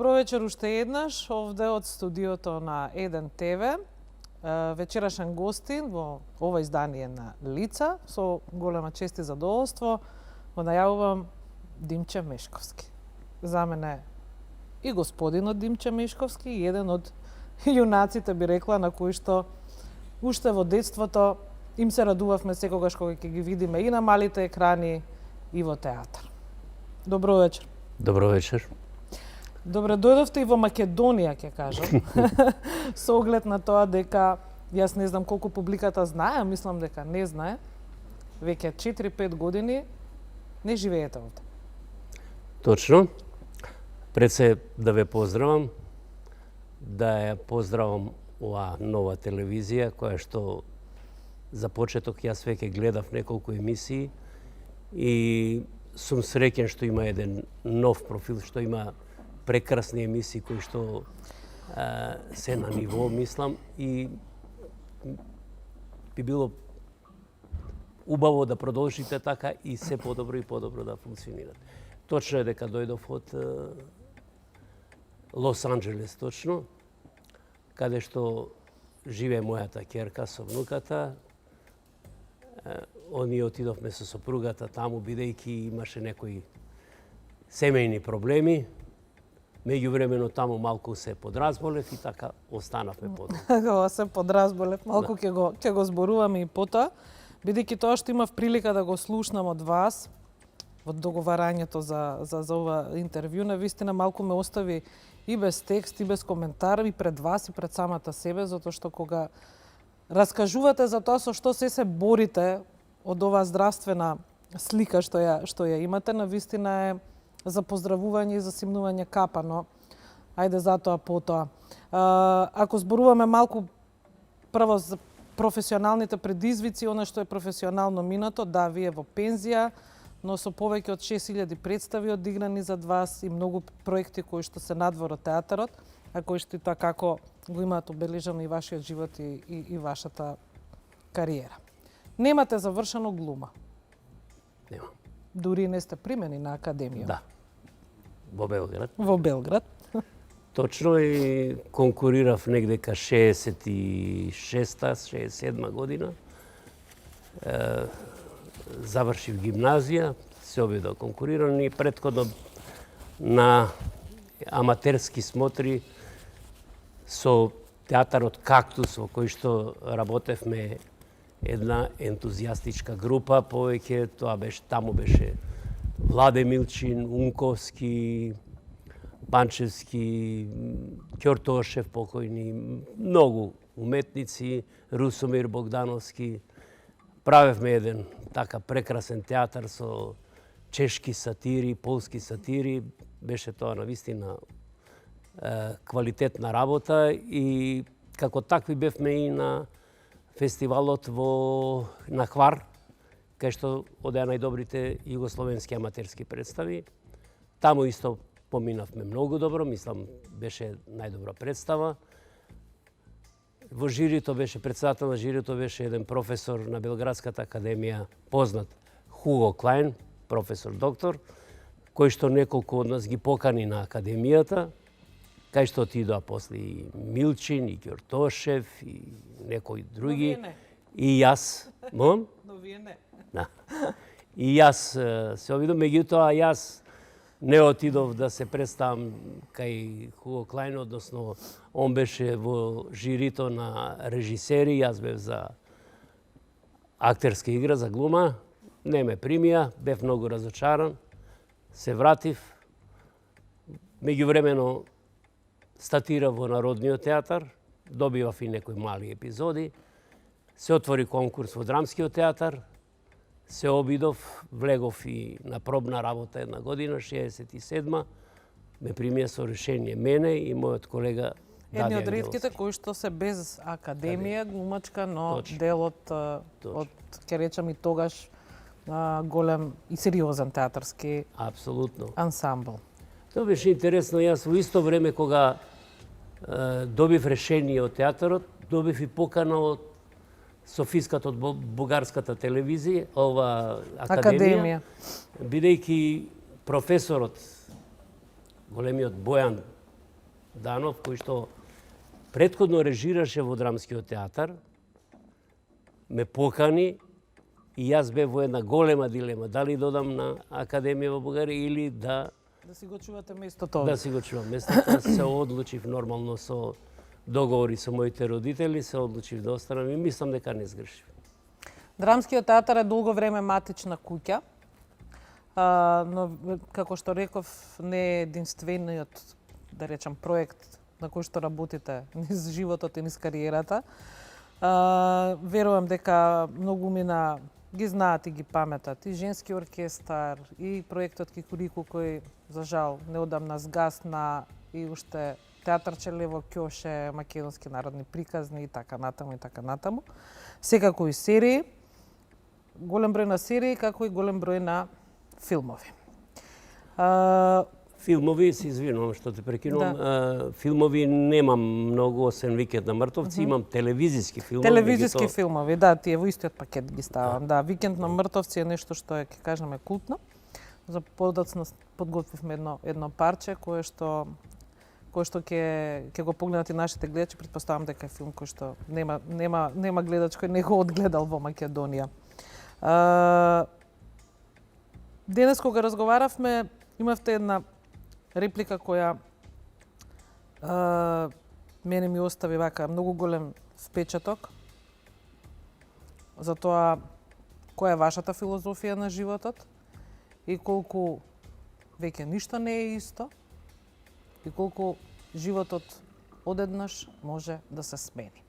Добро вечер уште еднаш, овде од студиото на Еден ТВ. Вечерашен гостин во ова издание на Лица, со голема чест и задоволство, го најавувам Димче Мешковски. За мене и господинот Димче Мешковски, и еден од јунаците, би рекла, на кои што уште во детството им се радувавме секогаш кога ќе ги видиме и на малите екрани, и во театар. Добро вечер. Добро вечер. Добре дојдовте и во Македонија, ќе кажам. Со оглед на тоа дека, јас не знам колку публиката знае, мислам дека не знае, веќе 4-5 години не живеете овде. Точно. Пред се да ве поздравам, да ја поздравам оваа нова телевизија, која што за почеток јас веќе гледав неколку емисии и сум среќен што има еден нов профил, што има прекрасни емисии кои што се на ниво, мислам, и би било убаво да продолжите така и се подобро и подобро да функционират. Точно е дека дојдов од Лос Анџелес, точно, каде што живее мојата ќерка со внуката. Ние отидовме со сопругата таму, бидејќи имаше некои семејни проблеми. Меѓувремено таму малку се подразболев и така останавме подолго. Се подразболев, малку ќе го зборуваме и потоа, бидејќи тоа што имав прилика да го слушнам од вас во договарањето за ова интервју, навистина малку ме остави и без текст, и без коментар, и пред вас, и пред самата себе, затоа што кога раскажувате за тоа со што се борите од оваа здравствена слика што ја имате, навистина е за поздравување и за симнување капа, но ајде затоа потоа. Ако зборуваме малку прво за професионалните предизвици, она што е професионално минато, да, вие во пензија, но со повеќе од 6000 представи одиграни зад вас и многу проекти кои што се надвор од театарот, а кои што и тоа како го имаат обележано и вашиот живот и вашата кариера. Немате завршено глума. Немам. Дури не сте примени на академија. Да. Во Белград. Во Белград. Точно, и конкурирав негдека 66-та, 67 година. Завршив гимназија, се обидов конкурирам и претходно на аматерски смотри со театарот Кактус, во кој што работевме една ентузијастичка група, повеќе таму беше Владе Милчин, Унковски, Панчевски, Ќортошев покојни, многу уметници, Русомир Богдановски. Правевме еден така прекрасен театар со чешки сатири, полски сатири. Беше тоа навистина квалитетна работа и како такви бевме и на фестивалот на Хвар, кај што одеа најдобрите југословенски аматерски представи. Таму исто поминавме многу добро, мислам беше најдобра представа. Во жирито беше, председател на жирито беше еден професор на Белградската академија, познат Хуго Клајн, професор доктор, кој што неколку од нас ги покани на академијата, кај што отидоа после и Милчин, и Ќортошев, и некои други. И јас, мом? Но вие не. Да. И јас се обидов, меѓутоа јас не отидов да се представам кај Хуго Клајн, односно он беше во жирито на режисери, јас бев за актерска игра, за глума, не ме примија, бев многу разочаран, се вратив, меѓувремено статирав во Народниот театар, добивав и некои мали епизоди, се отвори конкурс во Драмскиот театар, се обидов, влегов и на пробна работа една година, 67-ма, ме примија со решение мене и мојот колега Дади Едни од Ангеловски. ретките кои што се без академија глумачка, но дел од ќе речам и тогаш голем и сериозен театарски Апсолутно. ансамбл. Тоа беше интересно, јас во исто време кога добив решение од театарот, добив и покана од Софиската од бугарската телевизија, ова академија, бидејќи професорот, големиот Бојан Данов, кој што претходно режираше во Драмскиот театар, ме покани и јас бев во една голема дилема, дали додам на Академија во Бугарија или да си го чувате местото. Да си го чувам местото. Се одлучив нормално со договори со моите родители, се одлучив да останам и мислам дека не сгрешив. Драмскиот театар е долго време матична куќа, но како што реков, не е единствениот, да речам, проект на кој што работите низ животот и низ кариерата. Верувам дека многу мина ги знаат и ги паметат и женски оркестар, и проектот Кикурику кој за жал неодамна сгасна, и уште театарче Лево Ќоше, македонски народни приказни и така натаму и така натаму. Секако и серии, голем број на серии, како и голем број на филмови. Филмови, се извинувам што те прекинувам, филмови немам многу, освен Викенд на мртовци, имам телевизиски филмови. Телевизиски филмови, да, тие во истиот пакет ги ставам. Да, Викенд на мртовци е нешто што е, ќе кажеме, култно. За подоцна подготвивме едно парче кое што ќе го погледнат и нашите гледачи, претпоставам дека е филм кој што нема гледач кој не го одгледал во Македонија. Денес кога разговаравме, имавте една реплика која мене ми остави вака многу голем впечаток за тоа која е вашата филозофија на животот и колку веќе ништо не е исто и колку животот одеднаш може да се смени.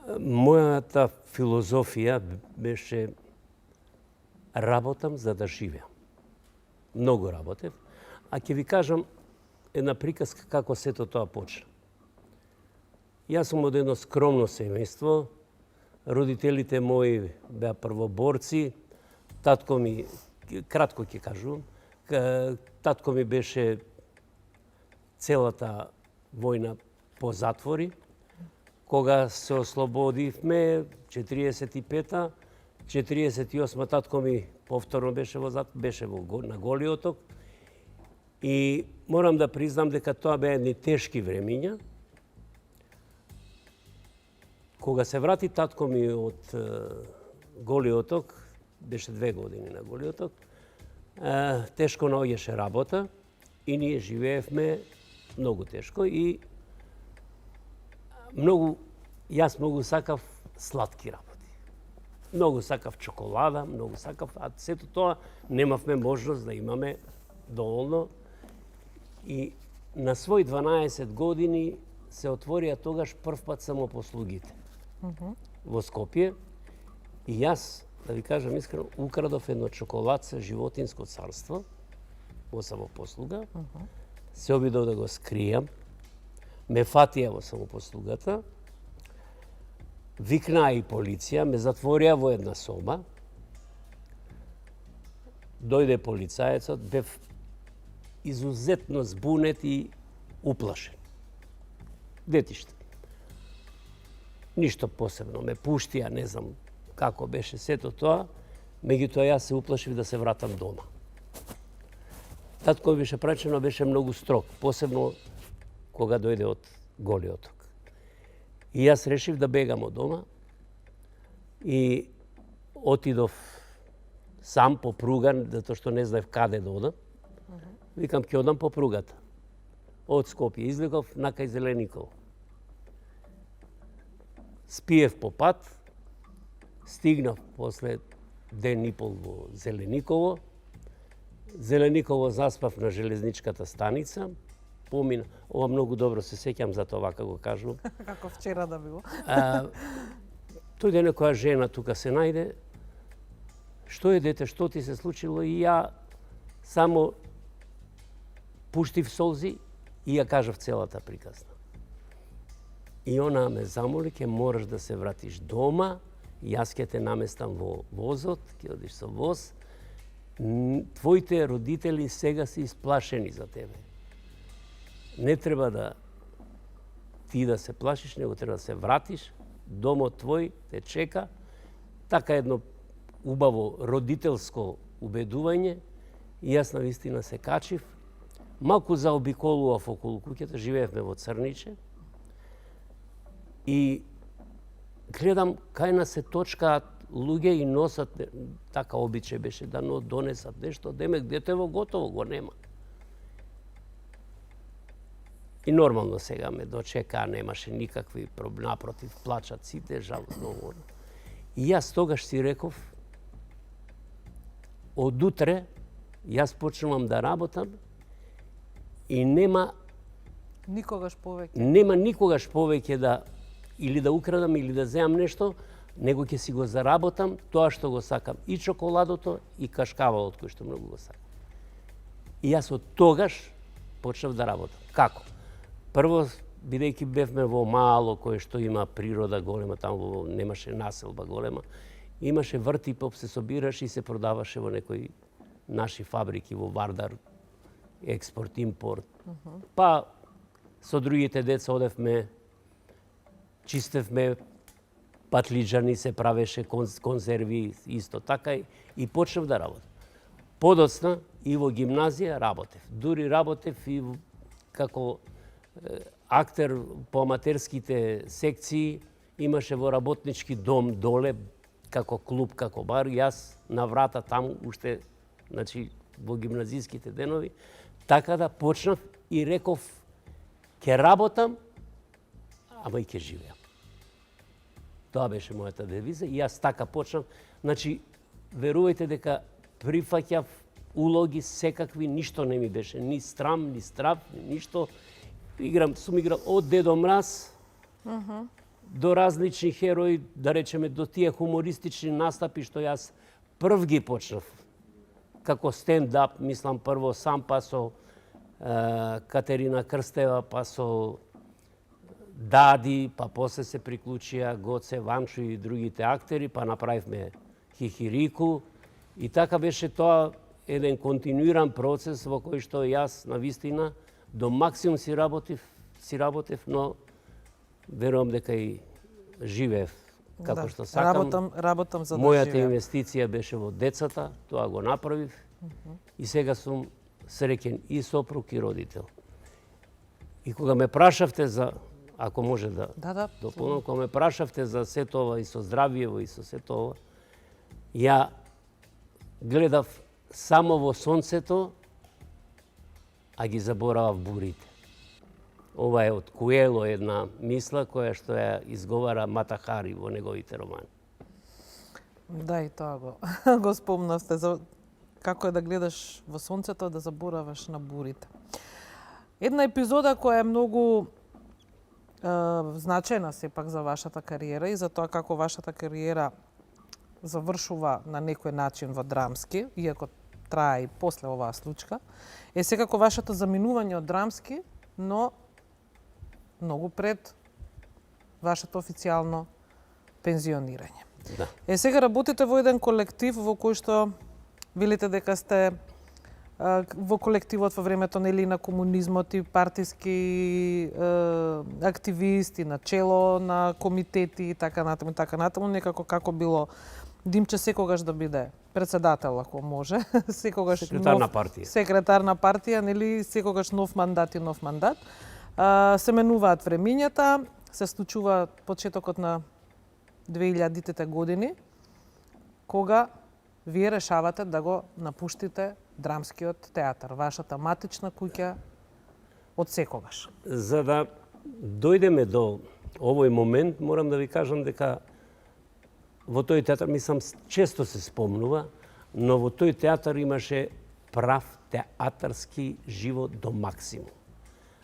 Мојата филозофија беше работам за да живеам. Многу работев, а ќе ви кажам една приказка како сето тоа почна. Јас сум од едно скромно семејство, родителите мои беа првоборци, татко ми, кратко ќе кажувам, татко ми беше целата војна по затвори. Кога се ослободивме, 45-та, 48-та татко ми повторно беше на Голи оток. И морам да признам дека тоа беа едни тешки времиња. Кога се врати татко ми од Голи оток, беше 2 години на Голи оток, тешко наоѓаше работа и ние живеевме многу тешко и јас многу сакав сладки работи. Многу сакав чоколада, многу сакав, а сето тоа немавме можност да имаме доволно. И на свој 12 години се отворија тогаш првпат самопослугите во Скопје. И јас, да ви кажам искрено, украдов едно чоколадце животинско царство во самопослуга. Се обидов да го скријам. Ме фатија во самопослугата. Викнаа и полиција, ме затворија во една соба. Дојде полицаецот, бев изузетно збунет и уплашен. Детиште. Ништо посебно, ме пуштија, не знам како беше сето тоа, меѓутоа јас се уплашив да се вратам дома. Татко беше прачено, беше многу строг, посебно кога дојде од Голи оток. И јас решив да бегам од дома и отидов сам по пруга, затоа што не знаев каде да одам. Викам, ќе одам по пругата. Од Скопје излегов на кај Зелениково. Спиев по пат, стигнав после ден и пол во Зелениково. Зелениково заспав на железничката станица. Помина, ова многу добро се сеќам за тоа вака го кажувам. Како вчера да било. Тојде некоја жена тука се најде. Што е дете, што ти се случило? И ја само пуштив солзи и ја кажав целата приказна. И она ме замоли, ќе мораш да се вратиш дома, јас ќе те наместам во возот, ќе одиш со воз. Твоите родители сега се исплашени за тебе. Не треба да ти да се плашиш, него треба да се вратиш, домот твој те чека. Така едно убаво родителско убедување. И јас навистина се качив, малку заобиколував околу куќата, живеевме во Црниче, и гледам кај нас се точкаат луѓе и носат, така обичај беше да донесат нешто, демек детево готово го нема. И нормално сега ме дочека, немаше никакви проблеми, напротив, плачат сите, жалостно. И јас тогаш си реков, од утре јас почнувам да работам и нема Никогаш повеќе да или да украдам или да земам нешто, него ќе си го заработам тоа што го сакам, и чоколадото и кашкавалот кој што многу го сакам. И јас од тогаш почнав да работам. Како? Прво, бидејќи бевме во мало кое што има природа голема, таму немаше населба голема, имаше вртипоп, се собираше и се продаваше во некои наши фабрики во Вардар, експорт, импорт. Па со другите деца одевме, чистевме патлиџани, се правеше конзерви, исто така и почнав да работам. Подоцна и во гимназија работев. Дури работев и како актер по аматерските секции, имаше во работнички дом доле, како клуб, како бар, јас на врата таму, уште, значи, во гимназиските денови, така да почнав и реков, ќе работам, ама и ќе живеам. Тоа беше мојата девиза и јас така почнав. Значи, верувајте дека прифаќав улоги секакви, ништо не ми беше, ни страм, ни страв, ништо. Сум играл од Дедо Мраз до различни херои, да речеме до тие хумористични настапи што јас прв ги почнав. Како стендап, мислам прво сам, па со Катерина Крстева, па со Дади, па после се приклучија Гоце Ванчо и другите актери, па направивме Хихирику. И така беше тоа еден континуиран процес во кој што јас навистина до максимум си работев, но верувам дека и живеев како што сакам. Работам за да Мојата живеам. инвестиција беше во децата, тоа го направив. И сега сум среќен и сопруг и родител. И кога ме прашавте за, ако може да дополнам, кога ме прашавте за сето ова и со здравиево и со сето ова, ја гледав само во сонцето, а ги заборавав бурите. Ова е од Куело една мисла која што ја изговара Мата Хари во неговите романи. Да, и тоа го спомнавте, за како е да гледаш во сонцето, да забораваш на бурите. Една епизода која е многу значајна сепак за вашата кариера и за тоа како вашата кариера завршува на некој начин во драмски, иако трае и после оваа случка, е секако вашето заминување од драмски, но многу пред вашето официјално пензионирање. Да. Сега работите во еден колектив во кој што велите дека сте во колективот во времето нели на комунизмот и партиски активисти, на чело на комитети и така натаму, некако како било Димче секогаш да биде председател, ако може, секогаш секретар на партија. Секретар на партија, нели секогаш нов мандат. Се менуваат времињата, се случува почетокот на 2000-тите години, кога вие решавате да го напуштите драмскиот театар, вашата матична куќа од секогаш. За да дојдеме до овој момент, морам да ви кажам дека во тој театар, мислам, често се спомнува, но во тој театар имаше прав театарски живот до максимум.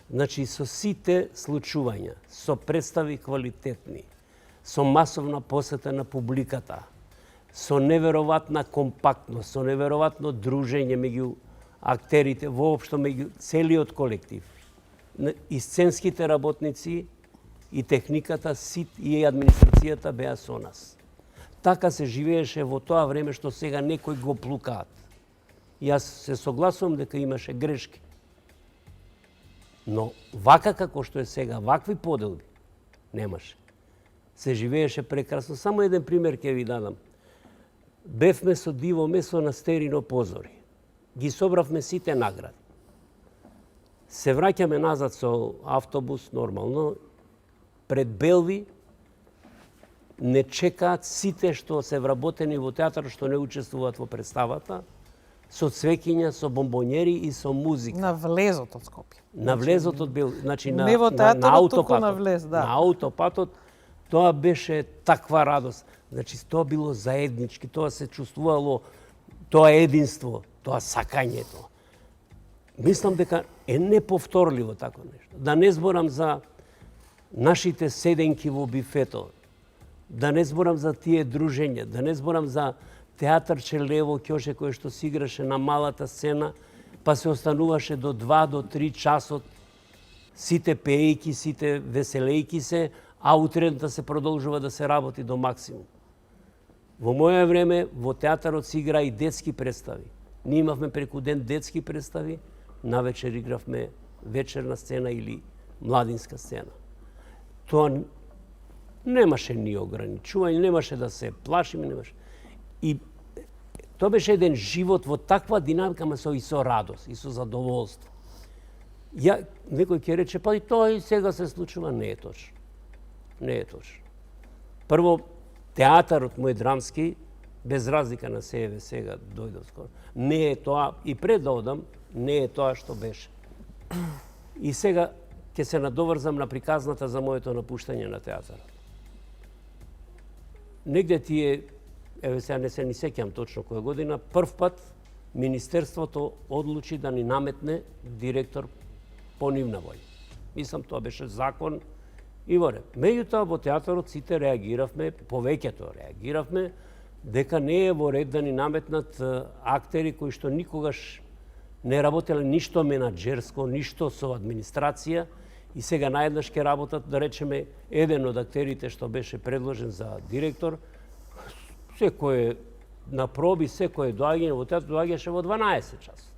Значи, со сите случувања, со представи квалитетни, со масовна посета на публиката, со неверојатна компактност, со неверојатно дружење меѓу актерите, воопшто меѓу целиот колектив, и сценските работници, и техниката, и администрацијата беа со нас. Така се живееше во тоа време што сега некои го плукаат. Јас се согласувам дека имаше грешки. Но вака како што е сега, вакви поделби, немаше. Се живееше прекрасно. Само еден пример ќе ви дадам. Бевме со диво месо на Стерино позори. Ги собравме сите награди. Се враќаме назад со автобус, нормално, пред Белви, не чекаат сите што се вработени во театар, што не учествуваат во представата, со цвеќиња, со бомбонери и со музика. На влезот од Скопје. На влезот од Бел, значи Не во на театарот, туку аутопатот. на влез, да. На аутопатот, тоа беше таква радост. Значи, тоа било заеднички, тоа се чувствувало, тоа единство, тоа сакањето. Мислам дека е неповторливо тако нешто. Да не зборам за нашите седенки во бифето, да не зборам за тие дружења, да не зборам за театарче Лево Ќоше кој што се играше на малата сцена, па се остануваше до 2 до 3 часот, сите пеејки, сите веселејки се, а утредната се продолжува да се работи до максимум. Во моје време во театарот се игра и детски представи. Ние имавме преку ден детски представи, навечер игравме вечерна сцена или младинска сцена. Тоа немаше ни ограничување, немаше да се плашиме, немаше. И тоа беше еден живот во таква динамика, ама и со радост, и со задоволство. Некој ќе рече, па и тоа и сега се случува. Не е точно. Не е точно. Прво, театарот мој драмски, без разлика на себе сега дојдов скоро, не е тоа, и пред да одам, не е тоа што беше. И сега ќе се надоврзам на приказната за моето напуштање на театарот. Негде тие, еве сега не се ни сеќам точно која година, прв пат Министерството одлучи да ни наметне директор по нивна волја. Мислам, тоа беше закон и во ред. Меѓутоа, во театарот сите реагиравме, повеќето реагиравме, дека не е во ред да ни наметнат актери кои што никогаш не работеле ништо менаџерско, ништо со администрација, и сега наеднаш ќе работат, да речеме, еден од актерите што беше предложен за директор, секој на проби, секој доаѓање во театар доаѓаше во 12 часа.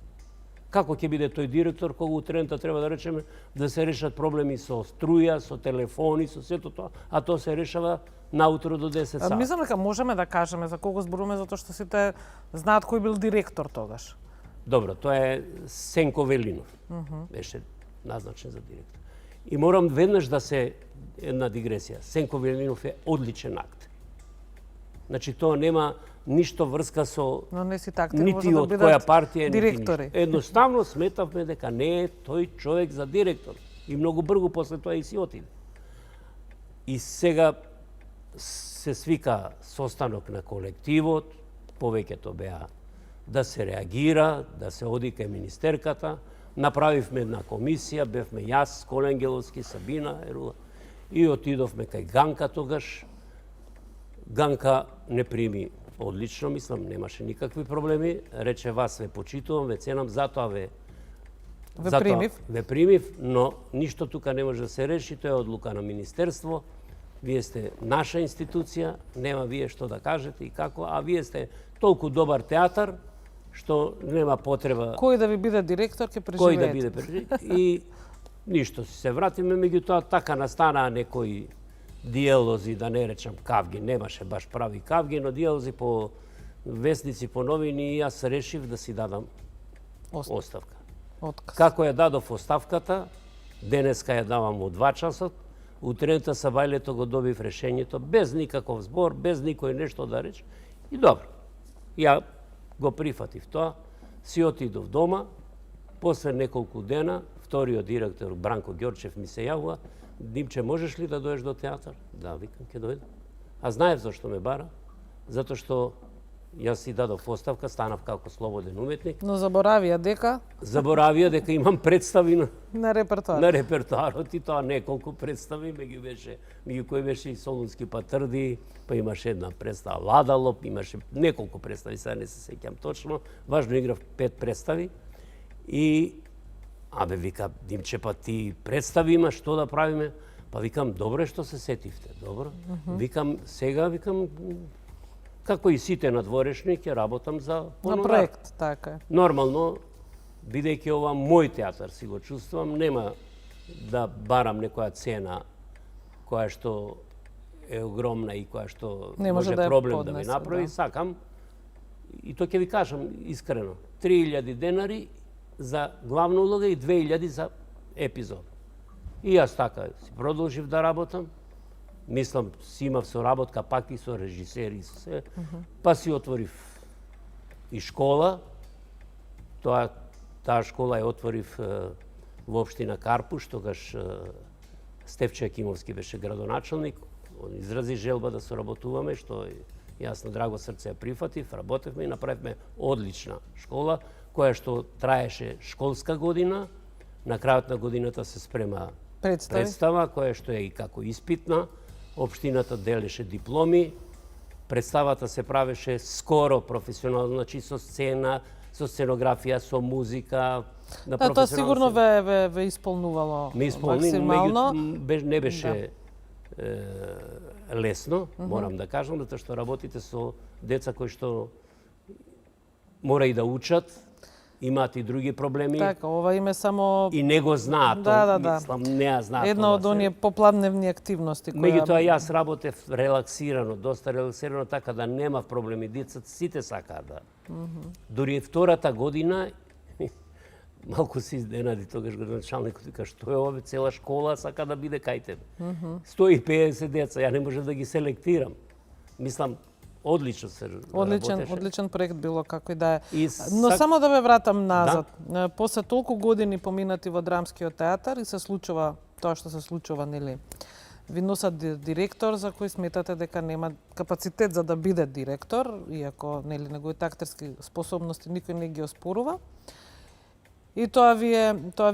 Како ќе биде тој директор кога утрената треба, да речеме, да се решат проблеми со струја, со телефони, со сето тоа, а тоа се решава наутро до 10 сати. Мислам дека можеме да кажеме за кого зборуваме, затоа што сите знаат кој бил директор тогаш. Добро, тоа е Сенко Велинов. Беше назначен за директор. И морам веднаш да се една дигресија. Сенко Велинов е одличен актер. Значи тоа нема ништо врска со Но не си актери, нити може од да која бидат партија, директори. нити ништо. Едноставно сметавме дека не е тој човек за директор. И многу брзо после тоа и си отиде. И сега се свика состанок на колективот, повеќето беа да се реагира, да се оди кај министерката. Направивме една комисија, бевме јас, Коленгеловски, Сабина, Ерула, и отидовме кај Ганка тогаш. Ганка не прими одлично, мислам, немаше никакви проблеми. Рече, вас ве почитувам, ве ценам, затоа ве примив. Ве примив, но ништо тука не може да се реши, тоа е одлука на министерство. Вие сте наша институција, нема вие што да кажете и како, а вие сте толку добар театар, што нема потреба Кој да ви биде директор, ќе преживеете. кој да биде преживеет. И ништо, се вратиме, меѓутоа така настанаа некои дијалози, да не речам кавги, немаше баш прави кавги, но дијалози по вестници, по новини, и јас решив да си дадам оставка. Отказ. Како ја дадов оставката, денеска ја давам у 2 часот, утрената сабајлето го добив решењето, без никаков збор, без никој нешто да рече. И добро, ја го прифатив тоа, си отидов дома, после неколку дена, вториот директор Бранко Ѓорчев ми се јавува, Димче, можеш ли да доеш до театар? Да, викам, ќе дојдам. А знаев зашто ме бара? Затоа што јас си дадов оставка, станав како слободен уметник. Но заборавија дека Заборавија дека имам представи на репертоар. на репертоарот, и тоа неколку представи, меѓу кои беше и Солунски патрди, па имаше една представа Ладалоп, имаше неколку представи, сега не се сеќам точно. Важно играв 5 представи и абе, вика, Димче, па ти представи има, што да правиме? Па викам, добро што се сетивте, добро. Викам, сега, како и сите надворешни, ќе работам за На хонорар. проект, така е. Нормално, бидејќи ова мој театар, си го чувствувам, нема да барам некоја цена која што е огромна и која што Не може да ја проблем да ми поднесе, направи. да. Сакам, и тоа ќе ви кажам искрено, 3000 денари за главна улога и 2000 за епизод. И јас така си продолжив да работам. Мислам, си имав соработка пак и со режисери и со се. Па си отворив и школа. Таа школа ја отворив во општина Карпуш, тогаш Стефче Акимовски беше градоначалник. Он изрази желба да соработуваме, што јас на драго срце ја прифатив, работевме и направивме одлична школа, која што траеше школска година. На крајот на годината се спрема представа, која што е и како испитна. Општината делеше дипломи. Представата се правеше скоро професионално, значи со сцена, со сценографија, со музика. Да, тоа сигурно ве исполнувало максимално. Не беше лесно, морам да кажам, затоа што работите со деца кои што мора и да учат, имаат и други проблеми. Така, ова име само и не го знаат, мислам, не ја знаат. Една од оние попладневни активности која меѓутоа јас работев релаксирано, доста релаксирано, така да немав проблеми. Децата сите сакаат да. Дури втората година малку се изненади тогаш градоначалникот, вика што е ова, цела школа сака да биде кај тебе. 150 деца, ја не можев да ги селектирам. Мислам, одлично се работеше. Одличен проект било како и да е. Но само да ве вратам назад. Да? После толку години поминати во драмскиот театар и се случува тоа што се случува, нели? Ви носат директор за кој сметате дека нема капацитет за да биде директор, иако нели неговите актерски способности никој не ги оспорува. И тоа ви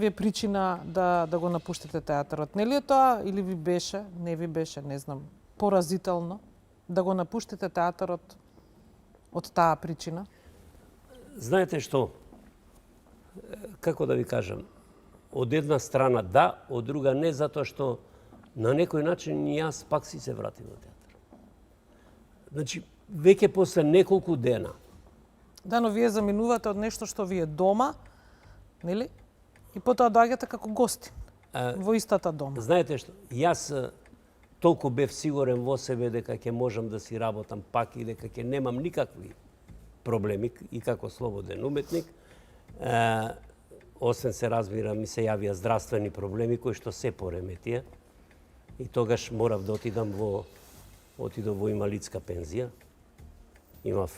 е причина да го напуштите театарот. Нели е тоа или ви беше, не ви беше, не знам, поразително да го напуштите театарот од таа причина? Знаете што? Како да ви кажам? Од една страна да, од друга не, затоа што на некој начин јас пак си се вратив во театар. Значи, веќе после неколку дена. Да, но вие заминувате од нешто што ви е дома, нели? И потоа доаѓате како гостин во истата дома. Знаете што? Јас толку бев сигурен во себе дека ќе можам да си работам пак и дека ќе немам никакви проблеми и како слободен уметник. Освен се разбира, ми се јавија здравствени проблеми кои што се пореметија. И тогаш морав да отидам во инвалидска пензија. Имав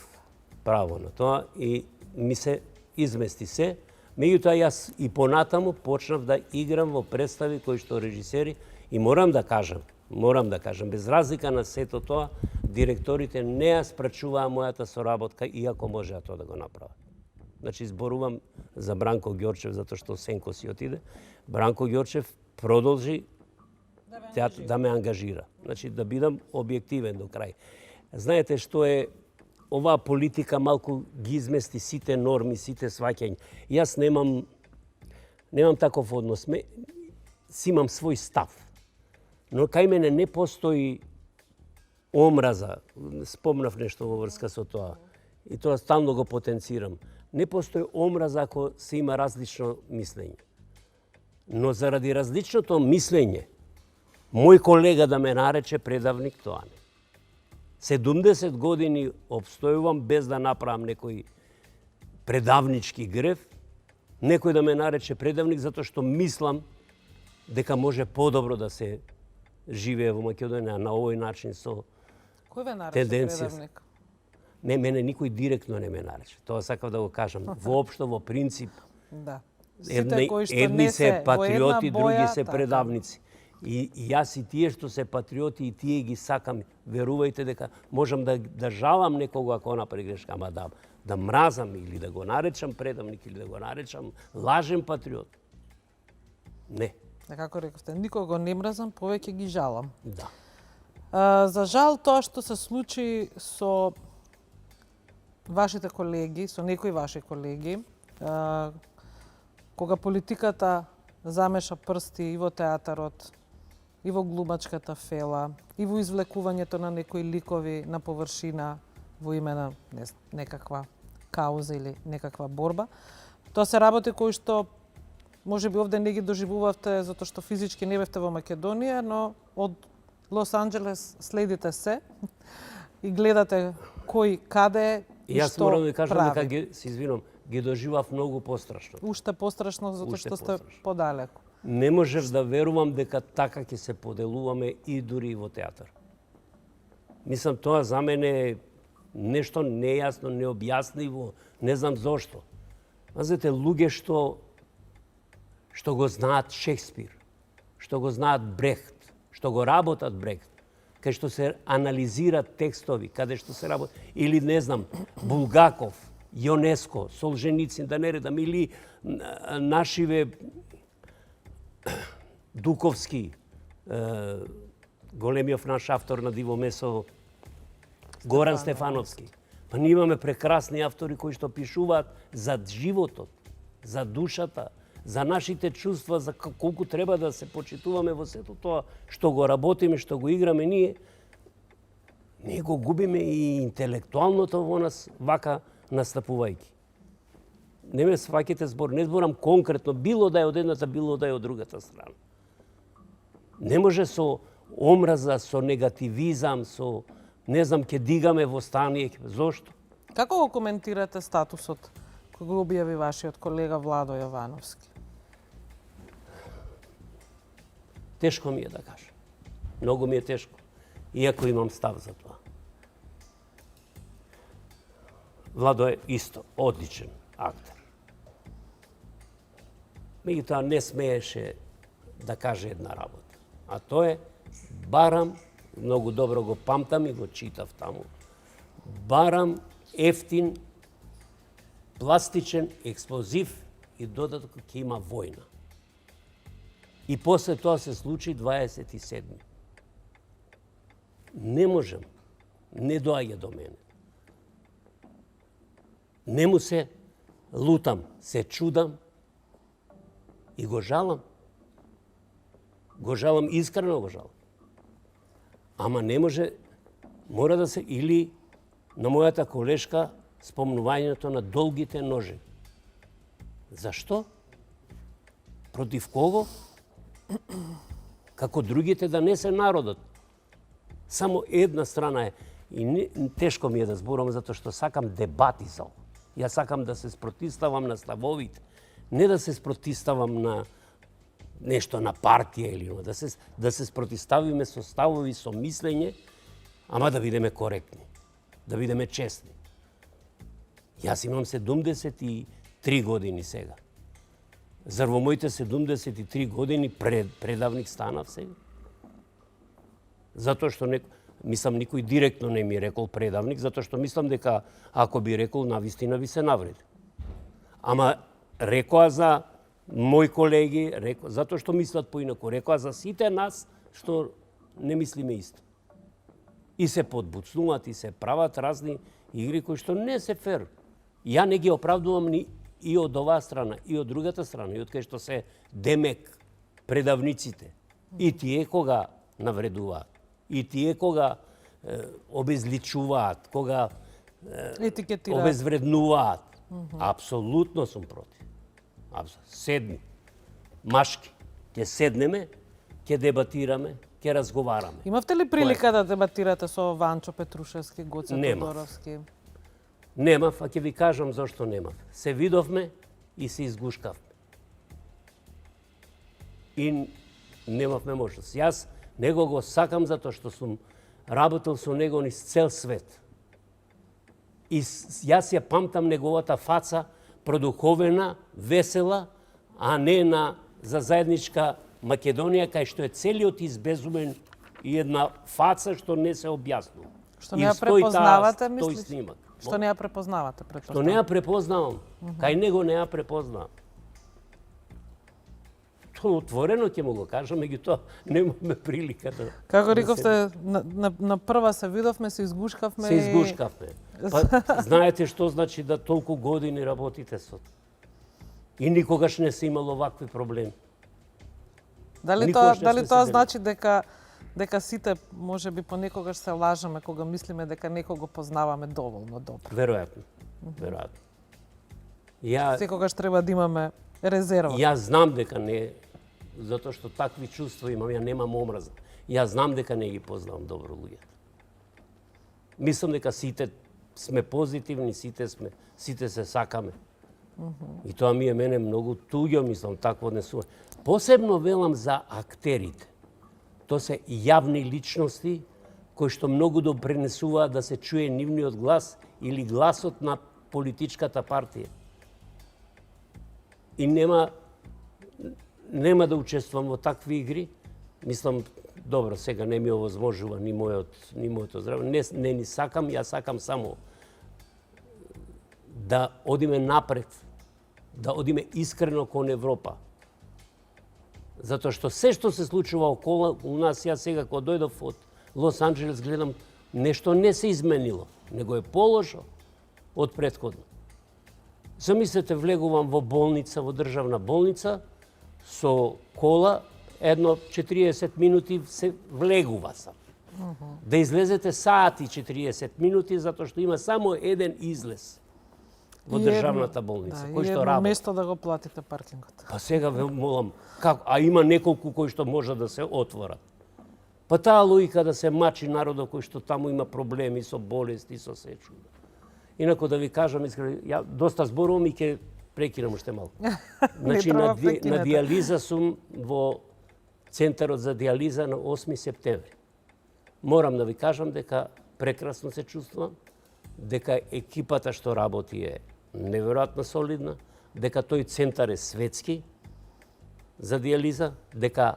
право на тоа и ми се измести се. Меѓутоа јас и понатаму почнав да играм во представи кои што режисери и морам да кажам, без разлика на сето тоа, директорите не ја спрачуваа мојата соработка, иако можеа тоа да го направат. Значи, зборувам за Бранко Ѓорчев, затоа што Сенко си отиде. Бранко Ѓорчев продолжи да ме ангажира. Значи, да бидам објективен до крај. Знаете што е, оваа политика малку ги измести сите норми, сите сваќања. Јас немам таков однос. Си имам свој став. Но кај мене не постои омраза. Спомнав нешто во врска со тоа. И тоа стално го потенцирам. Не постои омраза ако се има различно мислење. Но заради различното мислење, мој колега да ме нарече предавник, тоа не. 70 години обстојувам без да направам некој предавнички грев, некој да ме нарече предавник затоа што мислам дека може подобро да се живее во Македонија на овој начин со кој ве нарече предавник? Не, мене никој директно не ме нарече. Тоа сакав да го кажам. Воопшто, во принцип, да. едни се патриоти, други се предавници. И јас и тие што се патриоти и тие ги сакам, верувајте дека можам да жалам некого ако направи грешка, ама да мразам или да го наречам предавник или да го наречам лажен патриот. Не. Како рековте, никого не мразам, повеќе ги жалам. Да. За жал тоа што се случи со вашите колеги, со некои ваши колеги, кога политиката замеша прсти и во театарот, и во глумачката фела, и во извлекувањето на некои ликови на површина во име на некаква кауза или некаква борба. Тоа се работи кои што може би овде не ги доживувавте затоа што физички не бевте во Македонија, но од Лос Анџелес следите се и гледате кој каде и јас што морам да кажам дека прави. се извинувам, ги доживав многу пострашно. Уште пострашно затоа што сте подалеку. Не можев да верувам дека така ќе се поделуваме и дури и во театар. Мислам, тоа за мене е нешто нејасно, необјаснливо, не знам зошто. Знаете, луѓе што го знаат Шекспир, што го знаат Брехт, што го работат Брехт, кај што се анализираат текстови, каде што се работи, или не знам, Булгаков, Јонеско, Солженицин, да не редам, или нашиве Дуковски, големиот наш автор на Диво месо, Горан Стефановски. Па ние имаме прекрасни автори кои што пишуваат за животот, за душата, за нашите чувства, за колку треба да се почитуваме во сето тоа што го работиме, што го играме ние. Ние го губиме и интелектуалното во нас вака настапувајќи. Не ме сваќате збор, не зборам конкретно, било да е од едната, било да е од другата страна. Не може со омраза, со негативизам, со не знам, ќе дигаме во стание. Зошто? Како го коментирате статусот кој го објави вашиот колега Владо Јовановски? Тешко ми е да кажам. Многу ми е тешко. Иако имам став за тоа. Владо е исто, одличен актер. Меѓутоа не смееше да каже една работа. А тоа е, барам, многу добро го памтам и го читав таму, барам ефтин, пластичен, експлозив и додаток ќе има војна. И после тоа се случи 27. Не можем, не доаѓа до мене. Не му се лутам, се чудам и го жалам. Го жалам, искрено го жалам. Ама не може, мора да се, или на мојата колешка спомнувањето на долгите ножи. Зашто? Против кого? Како другите да не се народот. Само една страна е. И не, тешко ми е да зборам, затоа што сакам дебати за ова. Јас сакам да се спротиставам на ставовите, не да се спротиставам на нешто на партија или да се спротиставиме со ставови, со мислење, ама да бидеме коректни, да бидеме честни. Јас имам 73 години сега. Зар во моите 73 години предавник станав сега? Затоа што мислам, никој директно не ми рекол предавник, затоа што мислам дека ако би рекол, навистина би се навреди. Ама рекоа за мои колеги, затоа што мислат поинаку, рекоа за сите нас што не мислиме исто. И се подбуцнуваат и се прават разни игри кои што не се фер. Ја не ги оправдувам ни и од оваа страна, и од другата страна, и од кај што се демек предавниците. И тие кога навредуваат, и тие кога обезличуваат, кога обезвреднуваат. Апсолутно сум против. Седни, машки, ќе седнеме, ќе дебатираме, ќе разговараме. Имавте ли прилика да дебатирате со Ванчо Петрушевски, Гоце Тодоровски? Немав, а ќе ви кажам зашто немав. Се видовме и се изгушкавме. И немавме можност. Јас него го сакам затоа што сум работел со него низ цел свет. И јас ја памтам неговата фаца продуховена, весела, а не за заедничка Македонија, кај што е целиот избезумен и една фаца што не се објаснува. Што не ја препознавате, мислиш? Тој снимак. Што не ја препознавате, Што не ја препознавам. Кај него не ја препознавам. Тоа отворено ќе му го кажам, меѓутоа немаме прилика да... Како рековте, на прва се видовме, се изгушкавме. Се изгушкавме. Па, знаете што значи да толку години работите со... И никогаш не се имало вакви проблеми. Дали тоа значи дека сите можеби понекогаш се лажеме кога мислиме дека некого познаваме доволно добро? Веројатно. Веројатно. Секогаш треба да имаме резерва. Јас знам дека не, затоа што такви чувства имам, ја немам омраза. Јас знам дека не ги познавам добро луѓето. Мислам дека сите сме позитивни, сите се сакаме. И тоа ми е мене многу туѓо, мислам, такво однесување. Посебно велам за актерите. Тоа се јавни личности кои што многу допринесуваат да се чуе нивниот глас или гласот на политичката партија. И нема да учествувам во такви игри. Мислам, добро, сега не ми овозможува ни моето здраве. Не ни сакам, јас сакам само да одиме напред, да одиме искрено кон Европа. Затоа што се што се случува околу у нас, јас сега кога дојдов од Лос Анџелес гледам, нешто не се изменило, него е полошо од претходно. Замислете, влегувам во болница, во државна болница, со кола, едно 40 минути се влегува сам. Да излезете сати 40 минути, затоа што има само еден излез во државната болница, кој што работи. Место да го платите паркингот. Па сега ве молам, а има неколку кои што може да се отворат. Па таа логика да се мачи народот кој што таму има проблеми со болести, со се чуда. Инако да ви кажам искрено, ја доста зборувам и ќе прекинам уште малку. Значи на дијализа сум во Центарот за дијализа на 8 септември. Морам да ви кажам дека прекрасно се чувствувам, дека екипата што работи е неверојатно солидна, дека тој центар е светски за дијализа, дека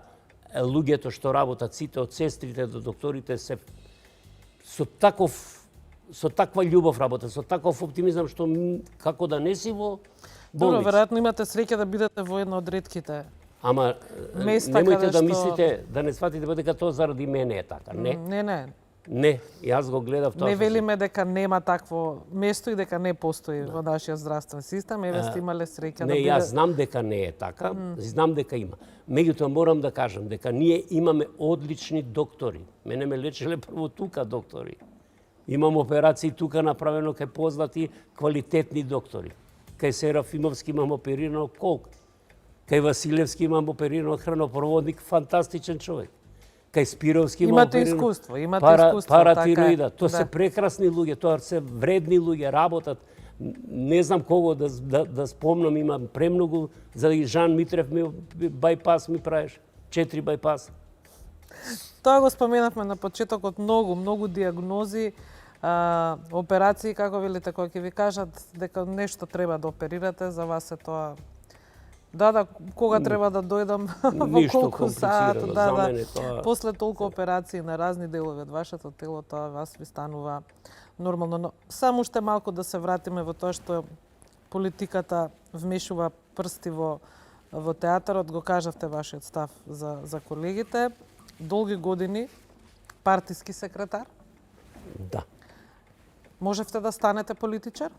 луѓето што работат, сите од сестрите до докторите се со таква љубов работат, со таков оптимизам што како да не си во болница. Добро, веројатно имате среќа да бидете во едно од ретките Ама места немојте да што... мислите, да не сватите дека тоа заради мене е така. Не. Не, јас го гледав тоа. Не велиме дека нема такво место и дека не постои во нашиот здравствен систем. Еве сте имале среќа да биде... Јас знам дека не е така, знам дека има. Меѓутоа морам да кажам дека ние имаме одлични доктори. Мене ме лечеле прво тука доктори. Имам операции тука направено кај познати квалитетни доктори. Кај Серафимовски имам оперирано колк. Кај Василевски имам оперирано хранопроводник, фантастичен човек. Кај Спировски имам имате искуство, паратироида. Така Тоа се прекрасни луѓе, тоа се вредни луѓе, работат. Не знам кого да спомнам, имам премногу, за Жан Митрев ми бајпас ми правиш, 4 бајпаса. Тоа го споменавме на почетокот, многу диагнози, операции, како велите, кои ќе ви кажат дека нешто треба да оперирате, за вас е тоа... Да, кога треба да дојдам, во колку саат, тоа... После толку операции на разни делови од вашето тело, тоа вас ви станува нормално. Но само уште малку да се вратиме во тоа што политиката вмешува прсти во театарот, го кажавте вашиот став за колегите. Долги години партиски секретар. Да. Можевте да станете политичар?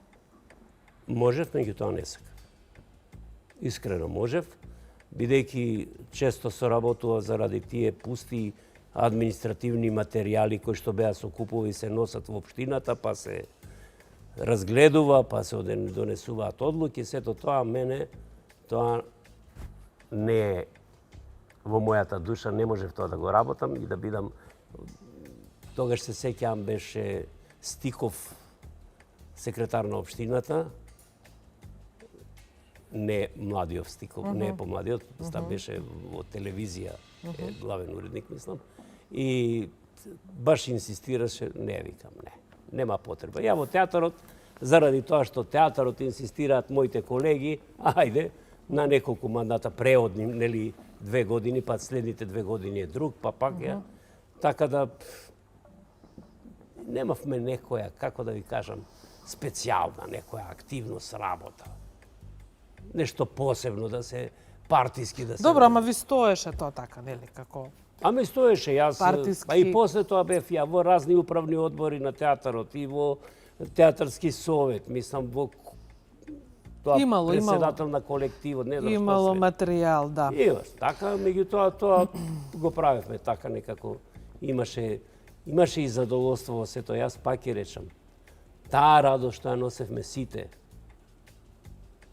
Можев, меѓутоа не сакам. Искрено можев, бидејќи често соработува заради тие пусти административни материјали кои што беа со купови се носат во општината, па се разгледува, па се донесуваат одлуки, сето тоа мене, тоа не е во мојата душа, не можев тоа да го работам и да бидам... Тогаш се сеќавам беше Стиков секретар на општината, не Младиов Стиков, не е помладиот, беше во телевизија, главен уредник, мислам. И баш инсистираше, не викам, нема потреба. Ја во театарот, заради тоа што театарот инсистираат моите колеги, ајде, на неколку мандата преодни, нели, 2 години, па следните 2 години е друг, па пак ја. Така да немавме некоја, како да ви кажам, специјална некоја активност, работа. Нешто посебно да се партиски да се... Добро, ама ви стоеше тоа така, нели, како... Ами стоеше, јас... Партиски... Па и после тоа бев ја во разни управни одбори на театарот и во театарски совет, мислам, во тоа председател на колективот, не знам што Имало све. материјал, да. Имаш, така, меѓутоа тоа го правевме така некако. Имаше и задоволство во сето, јас пак ќе речам. Таа радост што ја носевме сите,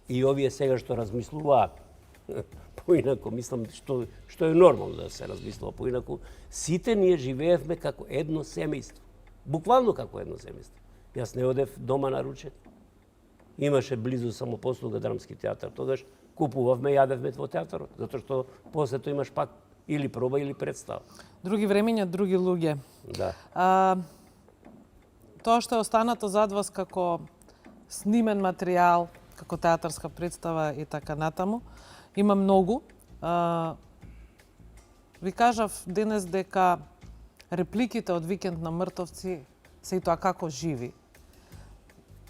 и овие сега што размислуваат, поинаку, мислам, што е нормално да се размислува поинаку, сите ние живеевме како едно семејство. Буквално како едно семејство. Јас не одев дома на ручек. имаше близу самопослуга драмски театар. Тогаш купувавме, јадевме во театарот, затоа што после тоа имаш пак или проба или представа. Други времења, други луѓе. Да. Тоа што е останато зад вас како снимен материјал, како театарска представа и така натаму, има многу. Ви кажав денес дека репликите од Викенд на мртовци се и тоа како живи.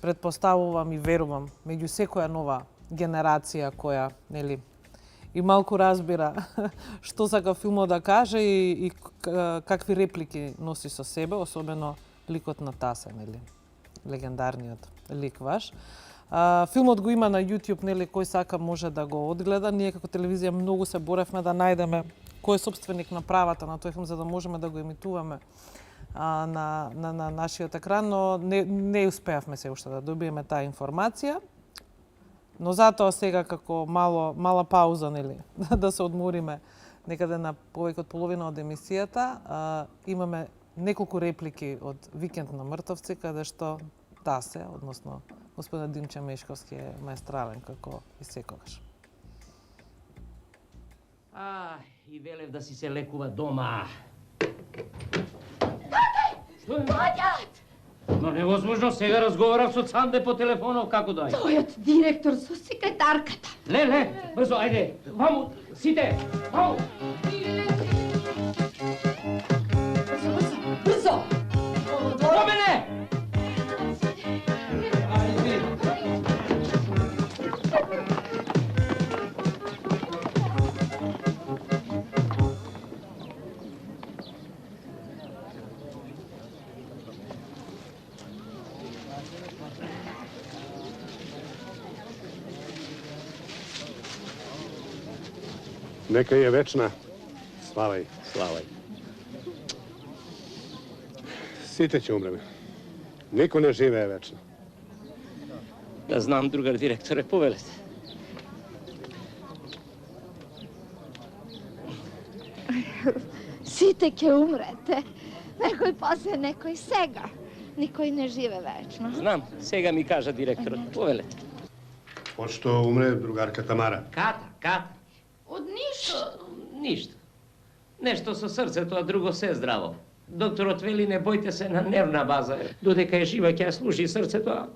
Предпоставувам и верувам меѓу секоја нова генерација која, нели, и малку разбира што сака филмот да каже и какви реплики носи со себе, особено ликот на Тасе, нели, легендарниот лик ваш. Филмот го има на YouTube, нели, кој сака може да го одгледа. Ние како телевизија многу се боревме да најдеме кој е собственик на правата на тој филм, за да можеме да го емитуваме на нашиот екран, но не успеавме се уште да добиеме таа информација. Но затоа сега како мала пауза, нели, да се одмориме некаде на повеќе од половина од емисијата, имаме неколку реплики од Викенд на мртовци, каде што Тасе, односно господин Димче Мешковски е маестрален како и секогаш. И велев да си се лекува дома. Што е? Дојдат! Но невозможно, сега разговарав со Цанде по телефонов, како дојде? Тојот директор со секретарката. Леле, брзо, ајде, ваму, сите, ваму! Брзо! До мене! Нека je вечна. Славај. Славај. Сите ќе умреме. Нико не живее вечно. Да знам, другар директоре, повелете. Сите ќе умрете. Некој после, некој сега. Никој не живе вечно. Знам, сега ми кажа директорот, повелете. Од што умре другарка Тамара. Ката. Од ништо. Ништо. Нешто со срцето, а друго се здраво. Докторот вели, не бојте се на нервна база. Додека е жива, ќе ја служи срцето,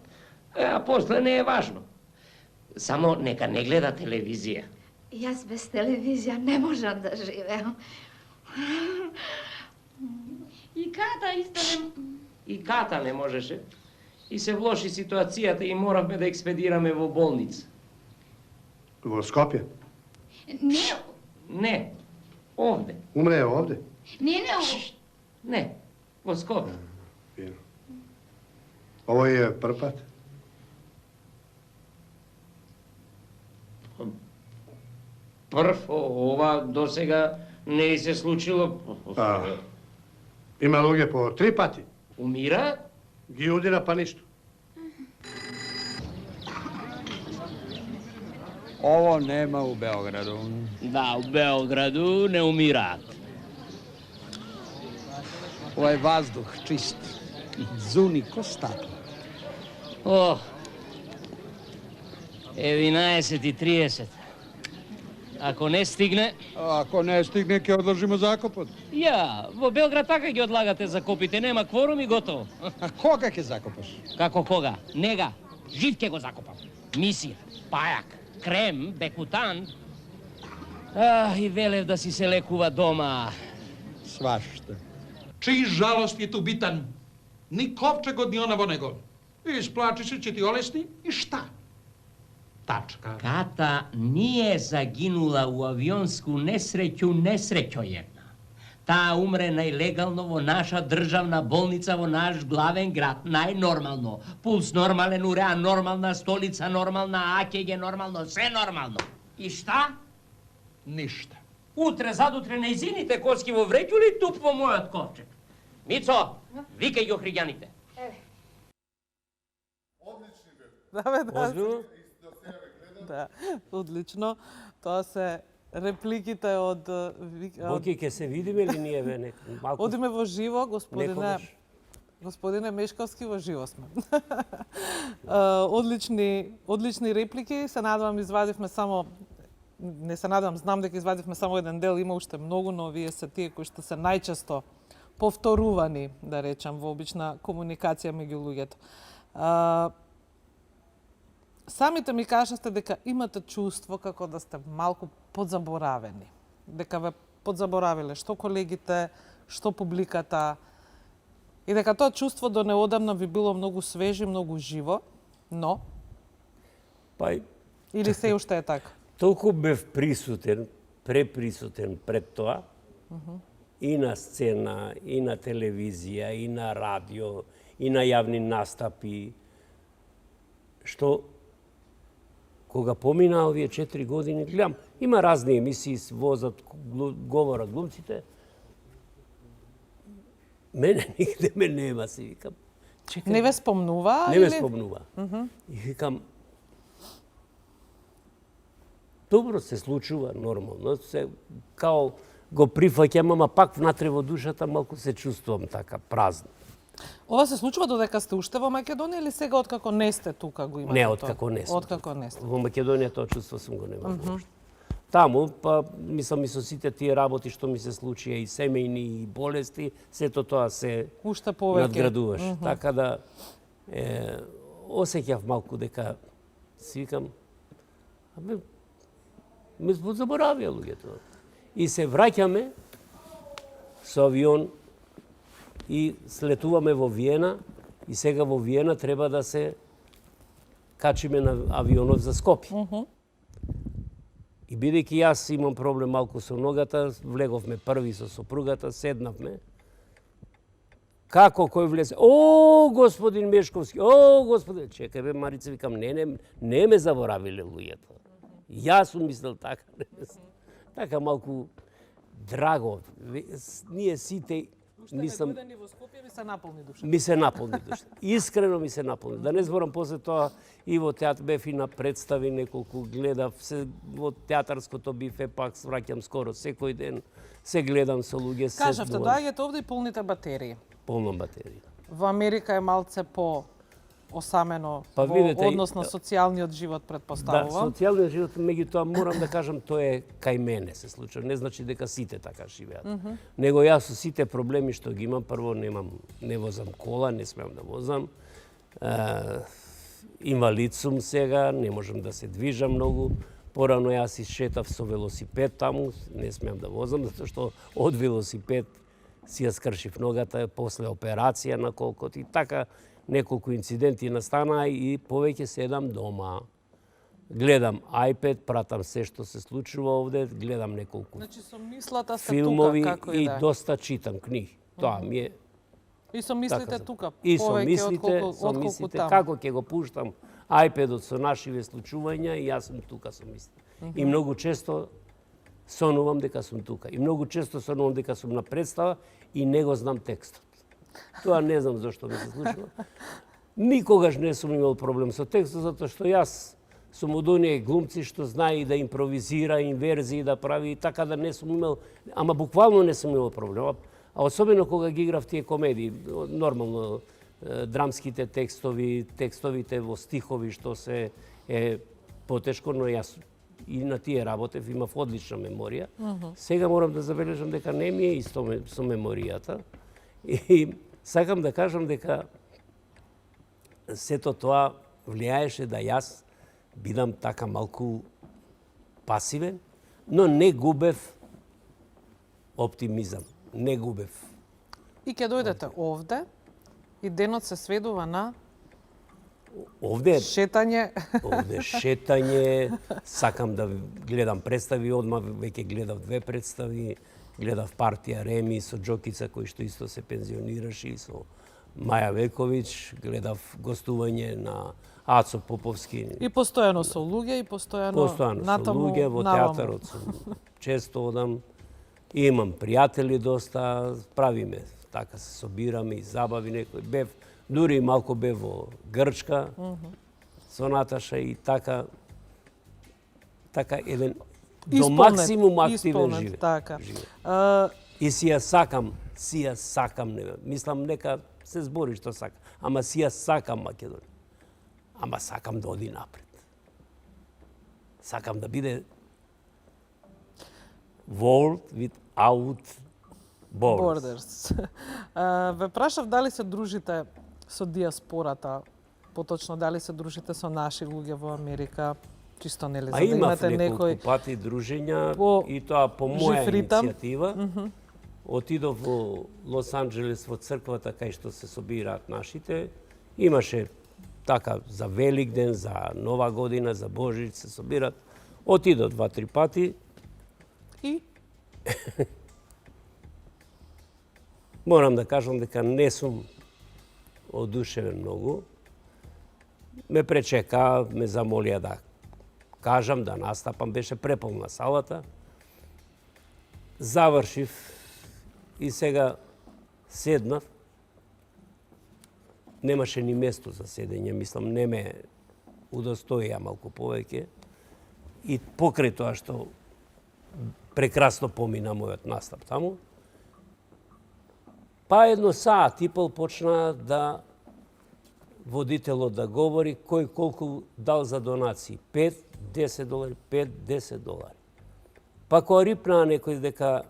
а после не е важно. Само нека не гледа телевизија. Јас без телевизија не можам да живеам. И Ката исто не... И Ката не можеше. И се влоши ситуацијата и моравме да експедираме во болница. Во Скопје. Не, овде. Умре овде. Не, во Скопје. Фино. Ово е прв пат? Прв, ова до сега не се случило. Има луѓе по 3 пати. Умира? Ги удира па ништо. Ово нема у Београду. Да, у Београду не умираат. Овој ваздух чист. Зуни ко стакло. О, е 11:30. Ако не стигне... Ако не стигне, ќе одржиме закопот. Ја, во Белград така ги одлагате закопите, нема кворум и готово. А кога ќе закопаш? Како кога? Нега, жив ќе го закопам. Мисија, пајак, крем, бекутан. И велев да си се лекува дома. Свашта. Чиј жалост е ту битан? Ни ковчегот ни она во него. Исплачи се, че ти олесни и шта? Тачка. Ката nije загинула у авионску несреќу една. Таа умре најлегално во наша државна болница во наш главен град, најнормално. Пулс нормален, уреа нормална, столица нормална, АКГ нормално, се нормално. И шта? Ништа. Утре, задутре, нејзините коски во вреќу или туп во мојот ковчег? Мицо, викај ги охриѓаните. Да, одлично. Тоа се репликите од... Боки, ќе се видиме ли ние ве малку? Одиме во живо, господине. Некогаш. Господине Мешковски, во живо сме. Одлични реплики. Се надевам, извадивме само не се надевам, знам дека извадивме само еден дел, има уште многу, но овие се тие кои што се најчесто повторувани, да речам, во обична комуникација меѓу луѓето. Самите ми кажавте дека имате чувство како да сте малку подзаборавени. Дека ве подзаборавиле што колегите, што публиката. И дека тоа чувство до неодамна ви било многу свежи, многу живо, но... Или се уште е така? Толку бев присутен, преприсутен пред тоа, и на сцена, и на телевизија, и на радио, и на јавни настапи, што кога помина овие 4 години, гледам, има разни емисии, возат, говорат глумците, мене нигде ме нема, си викам. Чекай, не ве спомнува? Не ме спомнува. И викам, добро се случува, нормално, се као го прифаќам, ама пак внатре во душата малку се чувствувам така празно. Ова се случува додека сте уште во Македонија или сега откако не сте тука го имате? Не, тоа? откако не сме. Откако не сте. Во Македонија тоа чувство сум го немал воопшто. Таму, па, мислам и со сите тие работи што ми се случија, и семејни, и болести, сето тоа се уште повеќе надградуваш. Така да, осеќав малку дека си викам, ме заборавија луѓето. И се враќаме со авион и слетуваме во Виена, и сега во Виена треба да се качиме на авионот за Скопје. И бидејќи јас имам проблем малку со ногата, влеговме први со сопругата, седнавме. Како кој влезе? О, господин Мешковски, о, господин... Чекај бе, Марица, викам, не ме заборавиле луѓето. Јас сум мислел така. Така малку драго. Ние сите... Мислам, во Скопје ми се наполни душата. Ми се наполни душата. Искрено ми се наполни. Да не зборам после тоа и во театар бев и на представи неколку, гледав се во театарското бифе, пак свраќам скоро секој ден, се гледам со луѓе. Кажавте, доаѓате овде и полните батерии. Полна батерија. Во Америка е малце по осамено Па, во видите, однос на социјалниот живот, предпоставувам. Да, социјалниот живот, меѓутоа морам да кажам, тоа е кај мене се случува. Не значи дека сите така живеат. Него јас со сите проблеми што ги имам, прво не возам кола, не смеам да возам. Инвалид сум сега, не можам да се движам многу. Порано јас исшетав со велосипед таму, не смеам да возам, затоа што од велосипед си ја скршив ногата после операција на колкот и така неколку инциденти настана и повеќе седам дома. Гледам iPad, пратам се што се случува овде, гледам неколку Значи со мислата сте филмови тука, како и да е. доста читам книги. Тоа ми е И со мислите така, тука, и со повеќе мислите, отколку таму. како ќе го пуштам iPad-от со нашиве случувања и јас сум тука со мислите. И многу често сонувам дека сум тука. И многу често сонувам дека сум на представа и не го знам текстот. Тоа не знам зашто ми се случува. Никогаш не сум имал проблем со текстот, затоа што јас сум од оние глумци што знае да импровизира, инверзии да прави, така да не сум имал, ама буквално не сум имал проблем. А особено кога ги играв тие комедии, нормално драмските текстови, текстовите во стихови што се е потешко, но јас и на тие работев, имав одлична меморија. Сега морам да забележам дека не ми е исто со меморијата. И сакам да кажам дека сето тоа влијаеше да јас бидам така малку пасивен, но не губев оптимизам. Не губев. И ќе дојдете овде и денот се сведува на Овде шетање. Овде шетање, сакам да гледам представи, одма веќе гледав 2 представи, гледав партија Реми со Джокица кој што исто се пензионираше и со Маја Вековиќ, гледав гостување на Ацо Поповски. И постојано со луѓе и постојано со натаму, луѓе во наваму. театарот сум. Често одам. Имам пријатели доста, правиме, така се собираме и забави некој. Бев, дури и малку бев во Грчка, со Наташа и така еден до максимум активен живот. Така. И си ја сакам, мислам нека се збори што сака. Ама си ја сакам Македонија. Ама сакам да оди напред. Сакам да биде world without borders. Ве прашав дали се дружите со диаспората, поточно дали се дружите со наши луѓе во Америка, чисто нели за да имав имате неколку некој пати дружења по и тоа по моја жив ритам. иницијатива. Отидов во Лос Анџелес во црквата кај што се собираат нашите. Имаше така за Великден, за Нова година, за Божич се собираат. Отидов 2-3 пати. и Морам да кажам дека не сум одушевен многу. Ме пречека, ме замолија да кажам, да настапам, беше преполна салата. Завршив и сега седнав. Немаше ни место за седење, мислам, не ме удостоија малку повеќе. И покрај тоа што прекрасно помина мојот настап таму, па едно саат и пол почна да водителот да говори кој колку дал за донации. 5-10 долари, 5-10 долари. Па кога рипнаа некој дека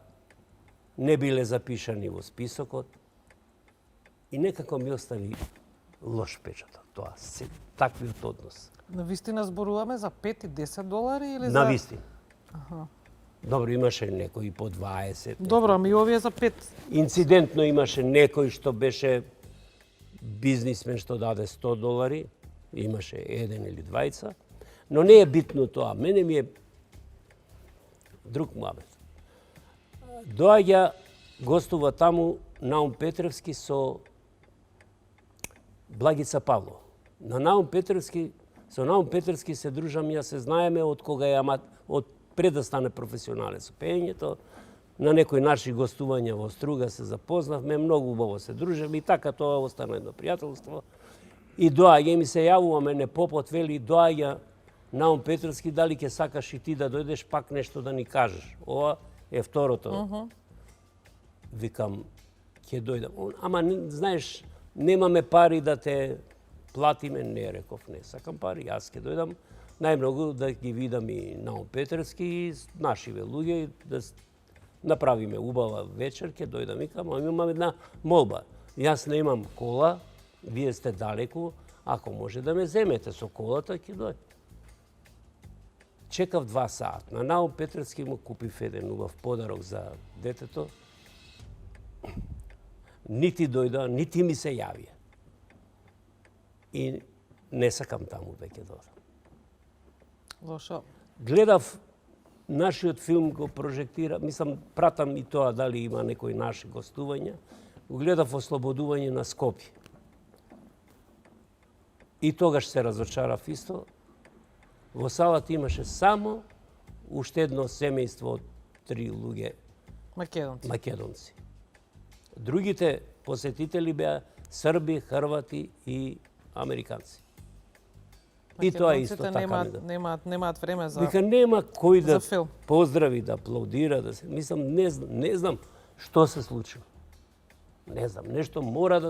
не биле запишани во списокот, и некако ми остави лош печаток тоа, таквиот однос. на вистина зборуваме за 5 и 10 долари или На за... вистина. Добро, имаше некој и по 20. Добро, ами овие за 5. Инцидентно имаше некој што беше бизнисмен што даде 100 долари, имаше еден или двајца, но не е битно тоа. Мене ми е друг муабет. Доаѓа, гостува таму Наум Петревски со Благица Павло. Со Наум Петревски се дружам, ја се знаеме од кога од пред да стане професионален со пеењето. На некои наши гостувања во Струга се запознавме, многу убаво се дружеме и така тоа остана едно пријателство. И доаѓа, ми се јавува мене попот, вели, доаѓа Наум Петревски, дали ќе сакаш и ти да дојдеш пак нешто да ни кажеш. Ова е второто. Викам, ќе дојдам. Ама, знаеш, немаме пари да те платиме. Не, реков, не сакам пари, јас ќе дојдам. Најмногу да ги видам и Наум Петревски и нашиве луѓе, да направиме убава вечер, ќе дојдам. Викам, имам една молба. Јас не имам кола, вие сте далеку, ако може да ме земете со колата, ќе дојдам. Чекав 2 саат. На Наум Петревски му купив еден убав подарок за детето. Нити дојда, нити ми се јавија. И не сакам таму веќе да одам. Лошо. Гледав нашиот филм, го прожектира, мислам, пратам и тоа дали има некои наши гостувања. Го гледав Ослободување на Скопје. И тогаш се разочарав исто. Во салата имаше само уште едно семејство од 3 луѓе македонци. Другите посетители беа срби, хрвати и американци. И тоа исто така. Немаат време за Вика, нема кој да филм. поздрави, да аплаудира, да се... Мислам, не знам што се случило. Не знам, нешто мора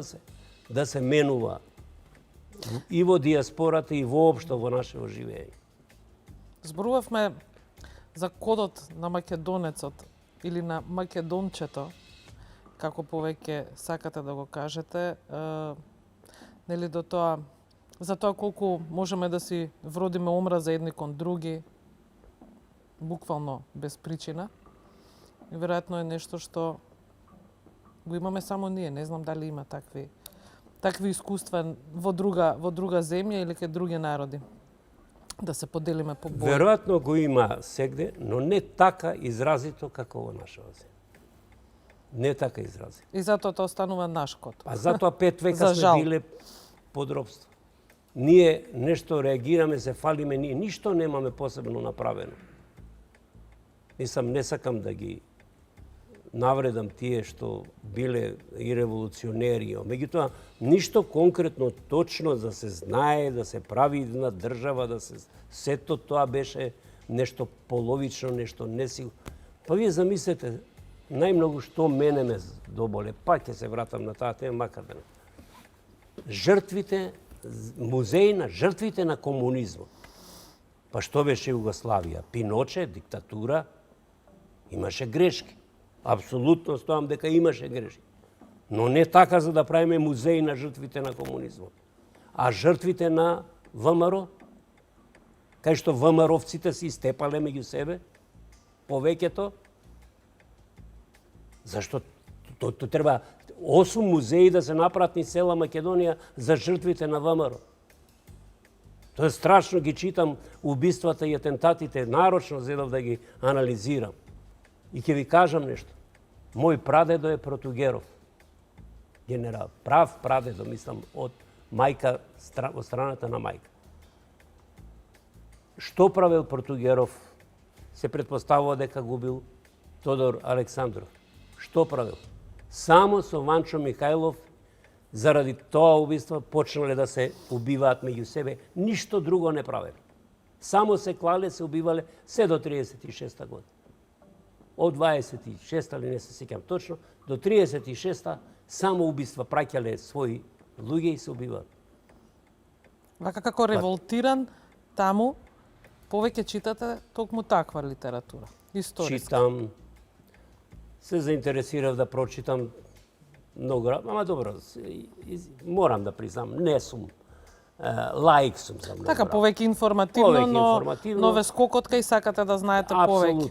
да се менува и во диаспората и воопшто во нашето живење. Зборувавме за кодот на македонецот или на македончето, како повеќе сакате да го кажете, нели до тоа, за тоа колку можеме да си вродиме омраза едни кон други, буквално без причина. И веројатно е нешто што го имаме само ние, не знам дали има такви искуства во друга земја или кај други народи. Да се поделиме по бој. Веројатно го има сегде, но не така изразито како во нашава земја. Не така изразито. И затоа тоа останува наш код. А затоа 5 века За жал. сме биле под робство. Ние нешто реагираме, се фалиме, ние ништо немаме посебно направено. Мислам, не сакам да ги навредам тие што биле и револуционери. Меѓутоа, ништо конкретно точно да се знае, да се прави една држава, да се... Сето тоа беше нешто половично, нешто несигурно. Па вие замислете, најмногу што мене ме доболе, па ќе се вратам на таа тема, макар да не. жртвите, музеј на жртвите на комунизмот. Па што беше Југославија? Пиноче, диктатура, имаше грешки. Апсолутно стоам дека имаше грешки. Но не така за да правиме музеј на жртвите на комунизмот. А жртвите на ВМРО, кај што ВМРО-вците се истепале меѓу себе, повеќето, зашто то треба 8 музеи да се направат низ цела Македонија за жртвите на ВМРО. Тоа е страшно, ги читам убиствата и атентатите, нарочно зедов да ги анализирам. И ќе ви кажам нешто. Мој прадедо е Протугеров. Генерал, прав прадедо, мислам, од мајка, од страната на мајка. Што правил Протугеров? Се предпоставува дека го бил Тодор Александров. Што правил? Само со Ванчо Михајлов, заради тоа убиство, почнале да се убиваат меѓу себе. Ништо друго не правеле. Само се клале, се убивале, се до 36-та година. Од 26-та, не се сеќам точно, до 36-та само убиства, праќале своји луѓе и се убиваат. Вака како револтиран, таму повеќе читате токму таква литература, историска. Читам, се заинтересирав да прочитам многу, ама добро, морам да признам, не сум лаик сум за многу. Така, повеќе информативно, но ве скокот кај сакате да знаете повеќе.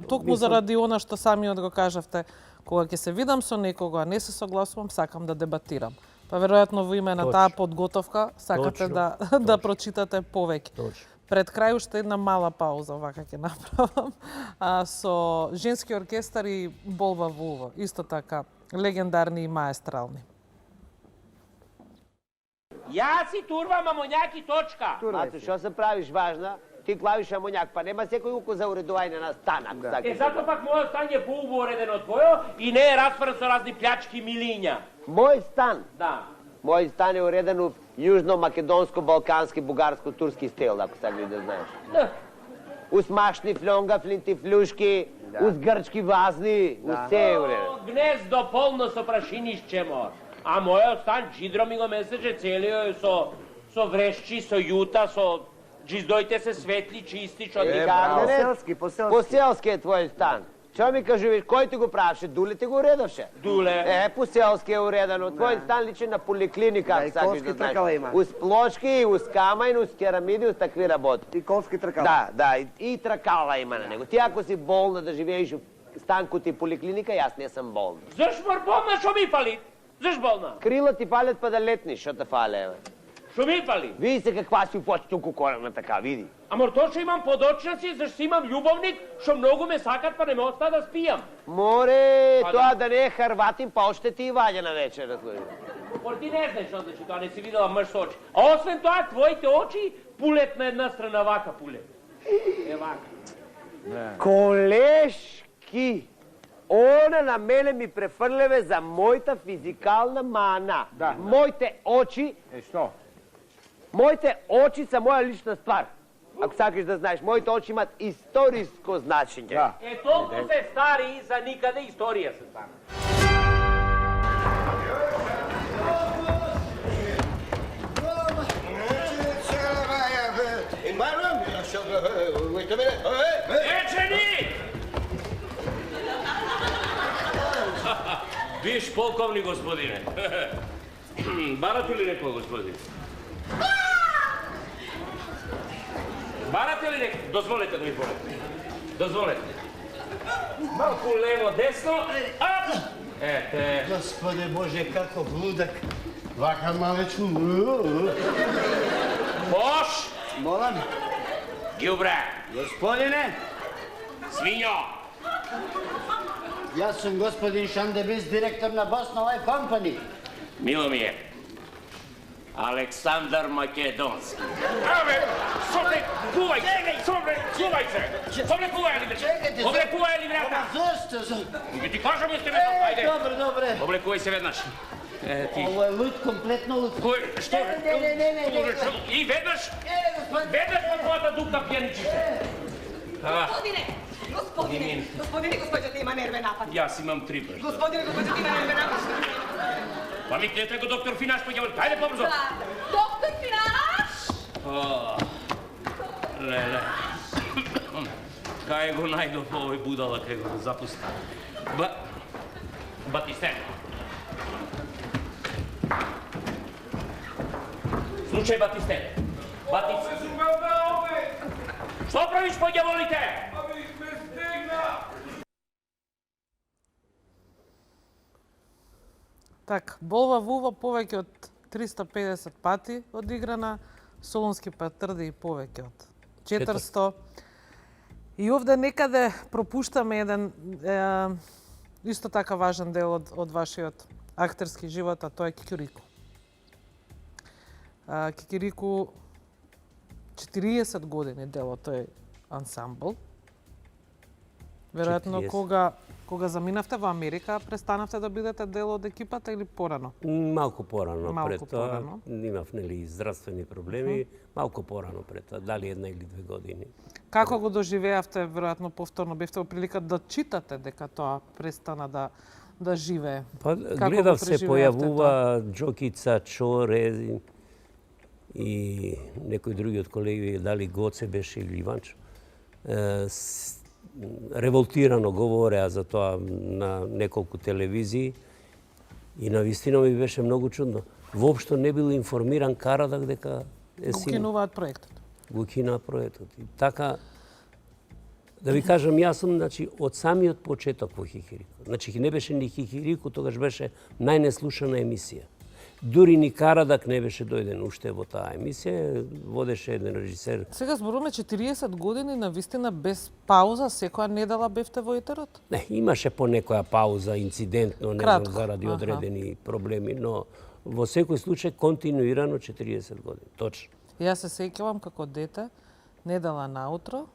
Токму заради она што самиот го кажавте, кога ќе се видам со некого, а не се согласувам, сакам да дебатирам. Па веројатно во име на таа подготовка сакате да прочитате повеќе. Пред крај уште една мала пауза, вака ќе направам, со женски оркестар и Болва Вулва, исто така, легендарни и маестрални. Јас си турвам амоњак и точка. Мацо, што се правиш важна? Ти клавиш амоњак, па нема секој уко за уредување на станак. Зато пак мојот стан е поуреден од твојо и не е расфран со разни плячки милиња. Мој стан? Да. Мој стан е уреден у јужно-македонско-балкански, бугарско-турски стил, ако сакаш да знаеш. Да. Ус машни флонга, флинти флюшки, ус грчки вазни, ус се е уреден. Гнездо полно со прашинишче мор. А мојот стан джидро ми го месече целио со врешчи, со јута, со джиздоите се светли, чисти, чоти. Поселски е твој стан. Што ми кажи, кој ти го правеше? Дуле ти го уредавше? Дуле. Поселски е уредано. Твој стан личи на поликлиника, ако сакаш да знаеш. Ус плочки, ус камајн, ус керамиди, ус такви работи. И колски тракала. Да, и тракала има на него. Ти ако си болна да живееш у станку ти поликлиника, јас не сум болна. Заш болна, шо ми пали? Заш болна? Крила ти палят па да летниш, шо те фале, бе. Шо ми пали? Види се каква си почтуку корена така, види. Амор точно имам подочници, зашто имам љубовник, што многу ме сакат, па не ме остава да спијам. Море, тоа да не е Харватин, па още ти ваѓа на вечерот. Мор ти не знаеш, значи тоа не си видела мъж со очи. А освен тоа, твоите очи пулет на една страна, вака пулет. Е вака. Колешки! Она на мене ми префрлеве за мојата физикална мана. Моите очи... Што? Моите очи са моја лична ствар. Ако сакаш да знаеш, моите очи имат историско значење. Е, толку се стари за никаде историја се стана. Ечени! Виж, полковник, господине. Барате ли некој, господин? Барате ли некој? Дозволете да ми полете. Дозволете. Малку лево, десно. Ете. Господе Боже, како блудак. Вака малечко. Бош! Молам. Ѓубре. Господине. Свињо. Јас сум господин Шандебис, директор на Босна Ойл Компани. Мило ми е. Александар Македонски. Абе, собре, кувај се! Собре, кувај ли бре? Облекувај ли брата? Зашто? Ќе ти кажам јас тебе тоа, ајде. Добре. Облекувај се веднаш. Ово е луд, комплетно луд. Кој, што? Не. И веднаш? Веднаш по твојата дупка пјаничице. Господине, госпоđo, ti ima nerve napad. Јас имам 3 брата. Gospodine, ti ima nerve napad. Па ми гледате го доктор Финаш, па ќе тајде побрзо. Доктор Финаш! Леле. Кај го најдов овој будала, кај го запуста. Батисте. Слушај, Батисте. Батисте. Што правиш, по ѓаволите? Так, Болва Вува повеќе од 350 пати одиграна, Солунски патрди и повеќе од 400. И овде некаде пропуштаме еден исто така важен дел од вашиот актерски живот, а тоа е Кикирику. Кикирику 40 години дело тој ансамбл. Веројатно кога заминавте во Америка, престанавте да бидете дел од екипата или порано? Малку порано пред тоа. Имав нели здравствени проблеми, малку порано пред тоа, дали 1 или 2 години. Како го доживеавте, веројатно повторно бевте во прилика да читате дека тоа престана да живее? Па гледав се појавува Джокица, Чоре и некои други од колеги, дали Гоце беше или Иванчо. Револтирано говореа за тоа на неколку телевизии и навистина ми беше многу чудно. Воопшто не бил информиран Карадак дека го кинуваат проектот. Го кинаа проектот. И така, да ви кажам, јас сум од самиот почеток во Кикирику. Значи не беше ни Кикирику, тогаш беше најнеслушана емисија. Дури ни Карадак не беше дојден уште во таа емисија, водеше еден режисер. Сега зборуваме 40 години навистина без пауза, секоја недела бевте во етерот? Не, имаше по некоја пауза, инцидентно, не знам, заради одредени проблеми, но во секој случај континуирано 40 години, точно. Јас се сеќавам како дете, недела наутро,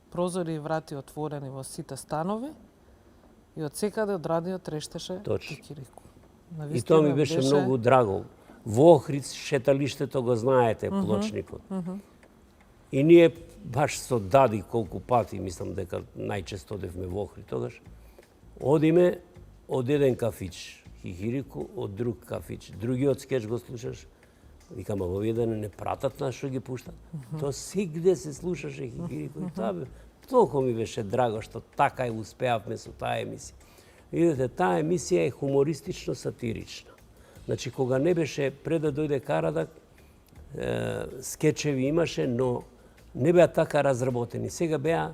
прозори и врати отворени во сите станови и од секаде од радио трештеше Кикирику. И тоа ми беше многу драго. Во Охрид шеталиштето го знаете, плочникот. И ние баш со Дади колку пати, мислам дека најчесто одевме во Охрид тогаш, одиме од еден кафич Кикирику, од друг кафич, другиот скеч го слушаш, викам, овие да не пратат нас што ги пуштат. Тоа сегде се слушаше Кикирику и тоа толку ми беше драго што така и успеавме со таа емисија. Видете, таа емисија е хумористично-сатирична. Значи, кога не беше пред да дојде Карадак, скечеви имаше, но не беа така разработени. Сега беа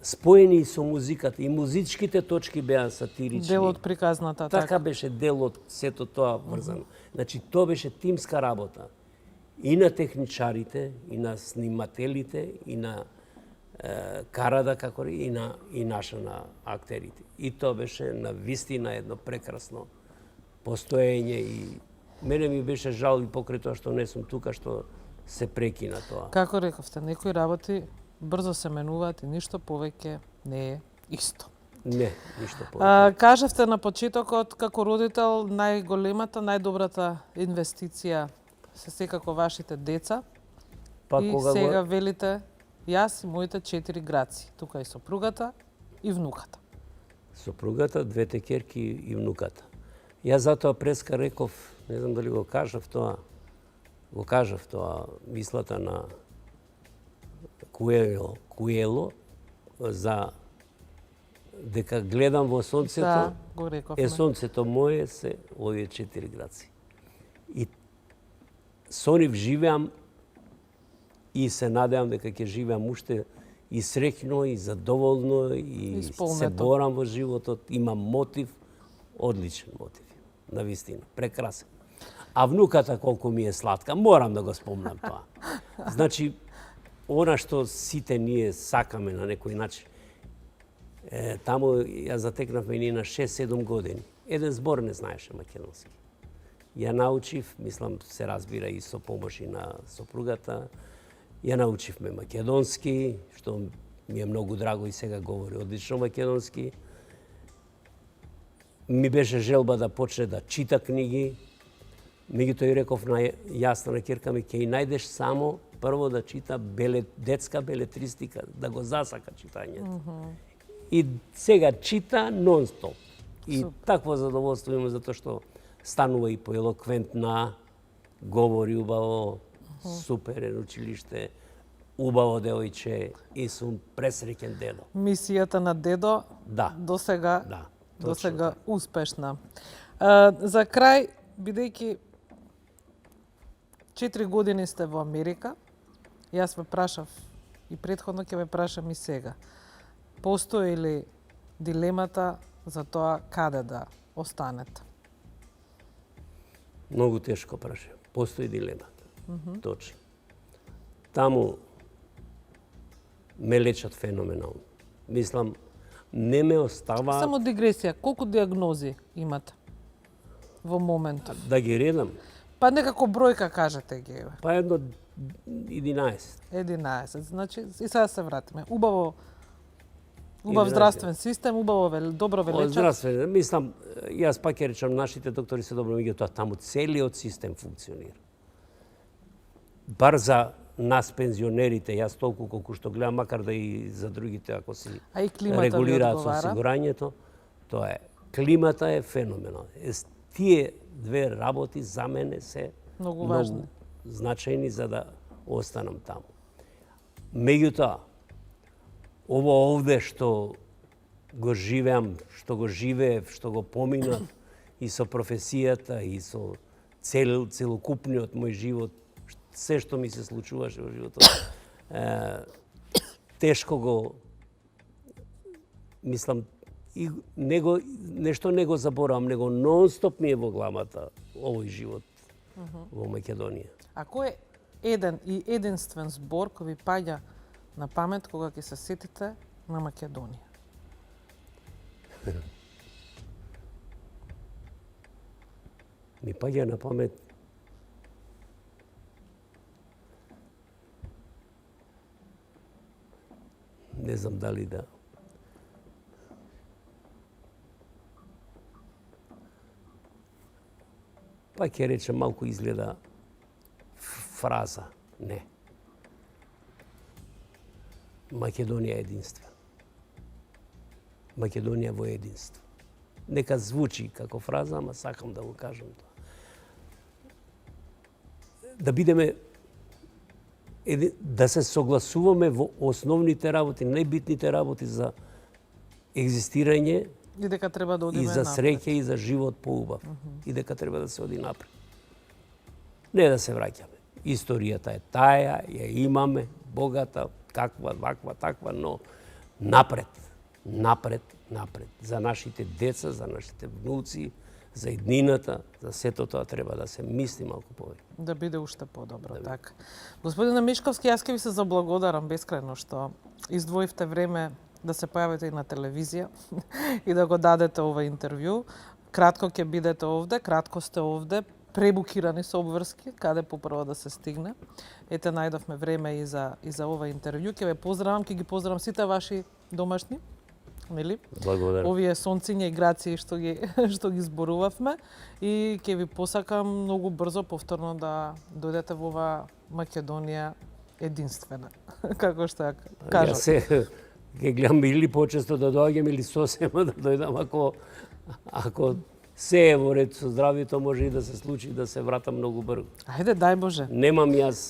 споени со музиката и музичките точки беа сатирични. Дел од приказната, така беше дел од сето тоа врзано. Значи, тоа беше тимска работа. И на техничарите, и на снимателите, и на Карада, како и наша на актерите. И тоа беше на вистина едно прекрасно постоење и мене ми беше жал и покрај тоа што не сум тука, што се прекина тоа. Како рековте, некои работи брзо се менуваат и ништо повеќе не е исто. Не, ништо повеќе. Кажавте на почетокот како родител најголемата, најдобрата инвестиција се секако вашите деца. И сега велите јас и моите 4 граци. Тука и сопругата и внуката. Сопругата, двете ќерки и внуката. Јас затоа преска реков, не знам дали го кажав тоа мислата на Куело за дека гледам во сонцето, сонцето мое се овие 4 граци. И со нив живеам и се надевам дека ќе живеам уште и среќно, и задоволно, и се борам во животот, имам мотив, одличен мотив, навистина, прекрасен. А внуката колку ми е сладка, морам да го спомнам тоа. Значи, она што сите ние сакаме на некој начин, таму ја затекнавме ние на 6-7 години. Еден збор не знаеше македонски. Ја научив, мислам, се разбира и со помош и на сопругата, ја научивме македонски, што ми е многу драго и сега говори одлично македонски. Ми беше желба да почне да чита книги. Меѓутоа и реков на јасна на ќерка ми, ќе и најдеш само прво да чита детска белетристика, да го засака читањето. И сега чита нон-стоп. И такво задоволство има затоа што станува и поелоквентна, говори убаво, супер е училиште, убаво девојче и сум пресреќен дедо. Мисијата на дедо Да. до сега Да, до точно сега така. успешна. За крај, бидејќи 4 години сте во Америка, јас ве прашав и претходно ќе ве прашам и сега. Постои ли дилемата за тоа каде да останете? Многу тешко прашање. Постои дилемата. Точно. Таму ме лечат феноменално. Мислам, не ме остава Само дигресија, колку диагнози имате во моментот? да ги редам. Па некако бројка кажете ги, еве. Па едно 11. 11. Значи, и сега се вратиме. Убав 11. здравствен систем, добро ве О, лечат. здравствен, мислам, јас пак ќе речам, нашите доктори се добро, меѓутоа таму целиот систем функционира. Бар за нас пензионерите, јас толку колку што гледам, макар да и за другите, ако си А и климата ви регулираат со одговара? осигурањето, тоа е. Климата е феноменална. Тие две работи за мене се Многу важни. значајни за да останам таму. Меѓутоа, ово овде што го живеам, што го живеев, што го поминав и со професијата и со целокупниот мој живот, се што ми се случуваше во животот, тешко го мислам и нешто не го заборавам, него нон-стоп ми е во главата овој живот во Македонија. А кој е еден и единствен збор кој ви паѓа на памет кога ќе се сетите на Македонија? Ми паѓа на памет не знам дали да па ќе речем малку изгледа фраза, не. Македонија е единство. Македонија во единство. Нека звучи како фраза, ама сакам да го кажам тоа. Да бидеме да се согласуваме во основните работи, најбитните работи за екзистирање И дека треба да одиме и за напред. среќа и за живот поубав. И дека треба да се оди напред. Не да се враќаме. Историјата е таја, ја имаме, богата, каква, ваква, таква, но напред, напред, напред. За нашите деца, за нашите внуци, за иднината, за сето тоа треба да се мисли малку повеќе. Да биде уште подобро, така. Господине Мишковски, јас ќе ви се заблагодарам бескрајно што издвоивте време да се појавите и на телевизија и да го дадете ова интервју. Кратко ќе бидете овде, кратко сте овде, пребукирани со обврски, каде попрво да се стигне. Ете, најдовме време и за ова интервју. Ќе ве поздравам, ќе ги поздравам сите ваши домашни, нели? Благодарам. Овие сонциња и грации што ги зборувавме и ќе ви посакам многу брзо повторно да дојдете во ова Македонија единствена, како што ја кажам. Јас се ќе гледам или почесто да доаѓам или сосема да дојдам ако се е во ред со здравјето, може и да се случи да се вратам многу брзо. Ајде, дај Боже. Немам јас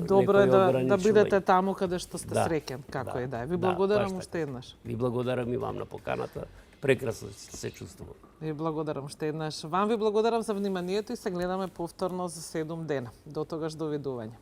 Добро е некој да бидете ограничување. таму каде што сте Да, среќен, како да, е да. Ви да, благодарам баш уште еднаш. Ви благодарам и вам на поканата. Прекрасно се чувствувам. Ви благодарам уште еднаш. Вам ви благодарам за вниманието и се гледаме повторно за 7 дена. До тогаш довидување.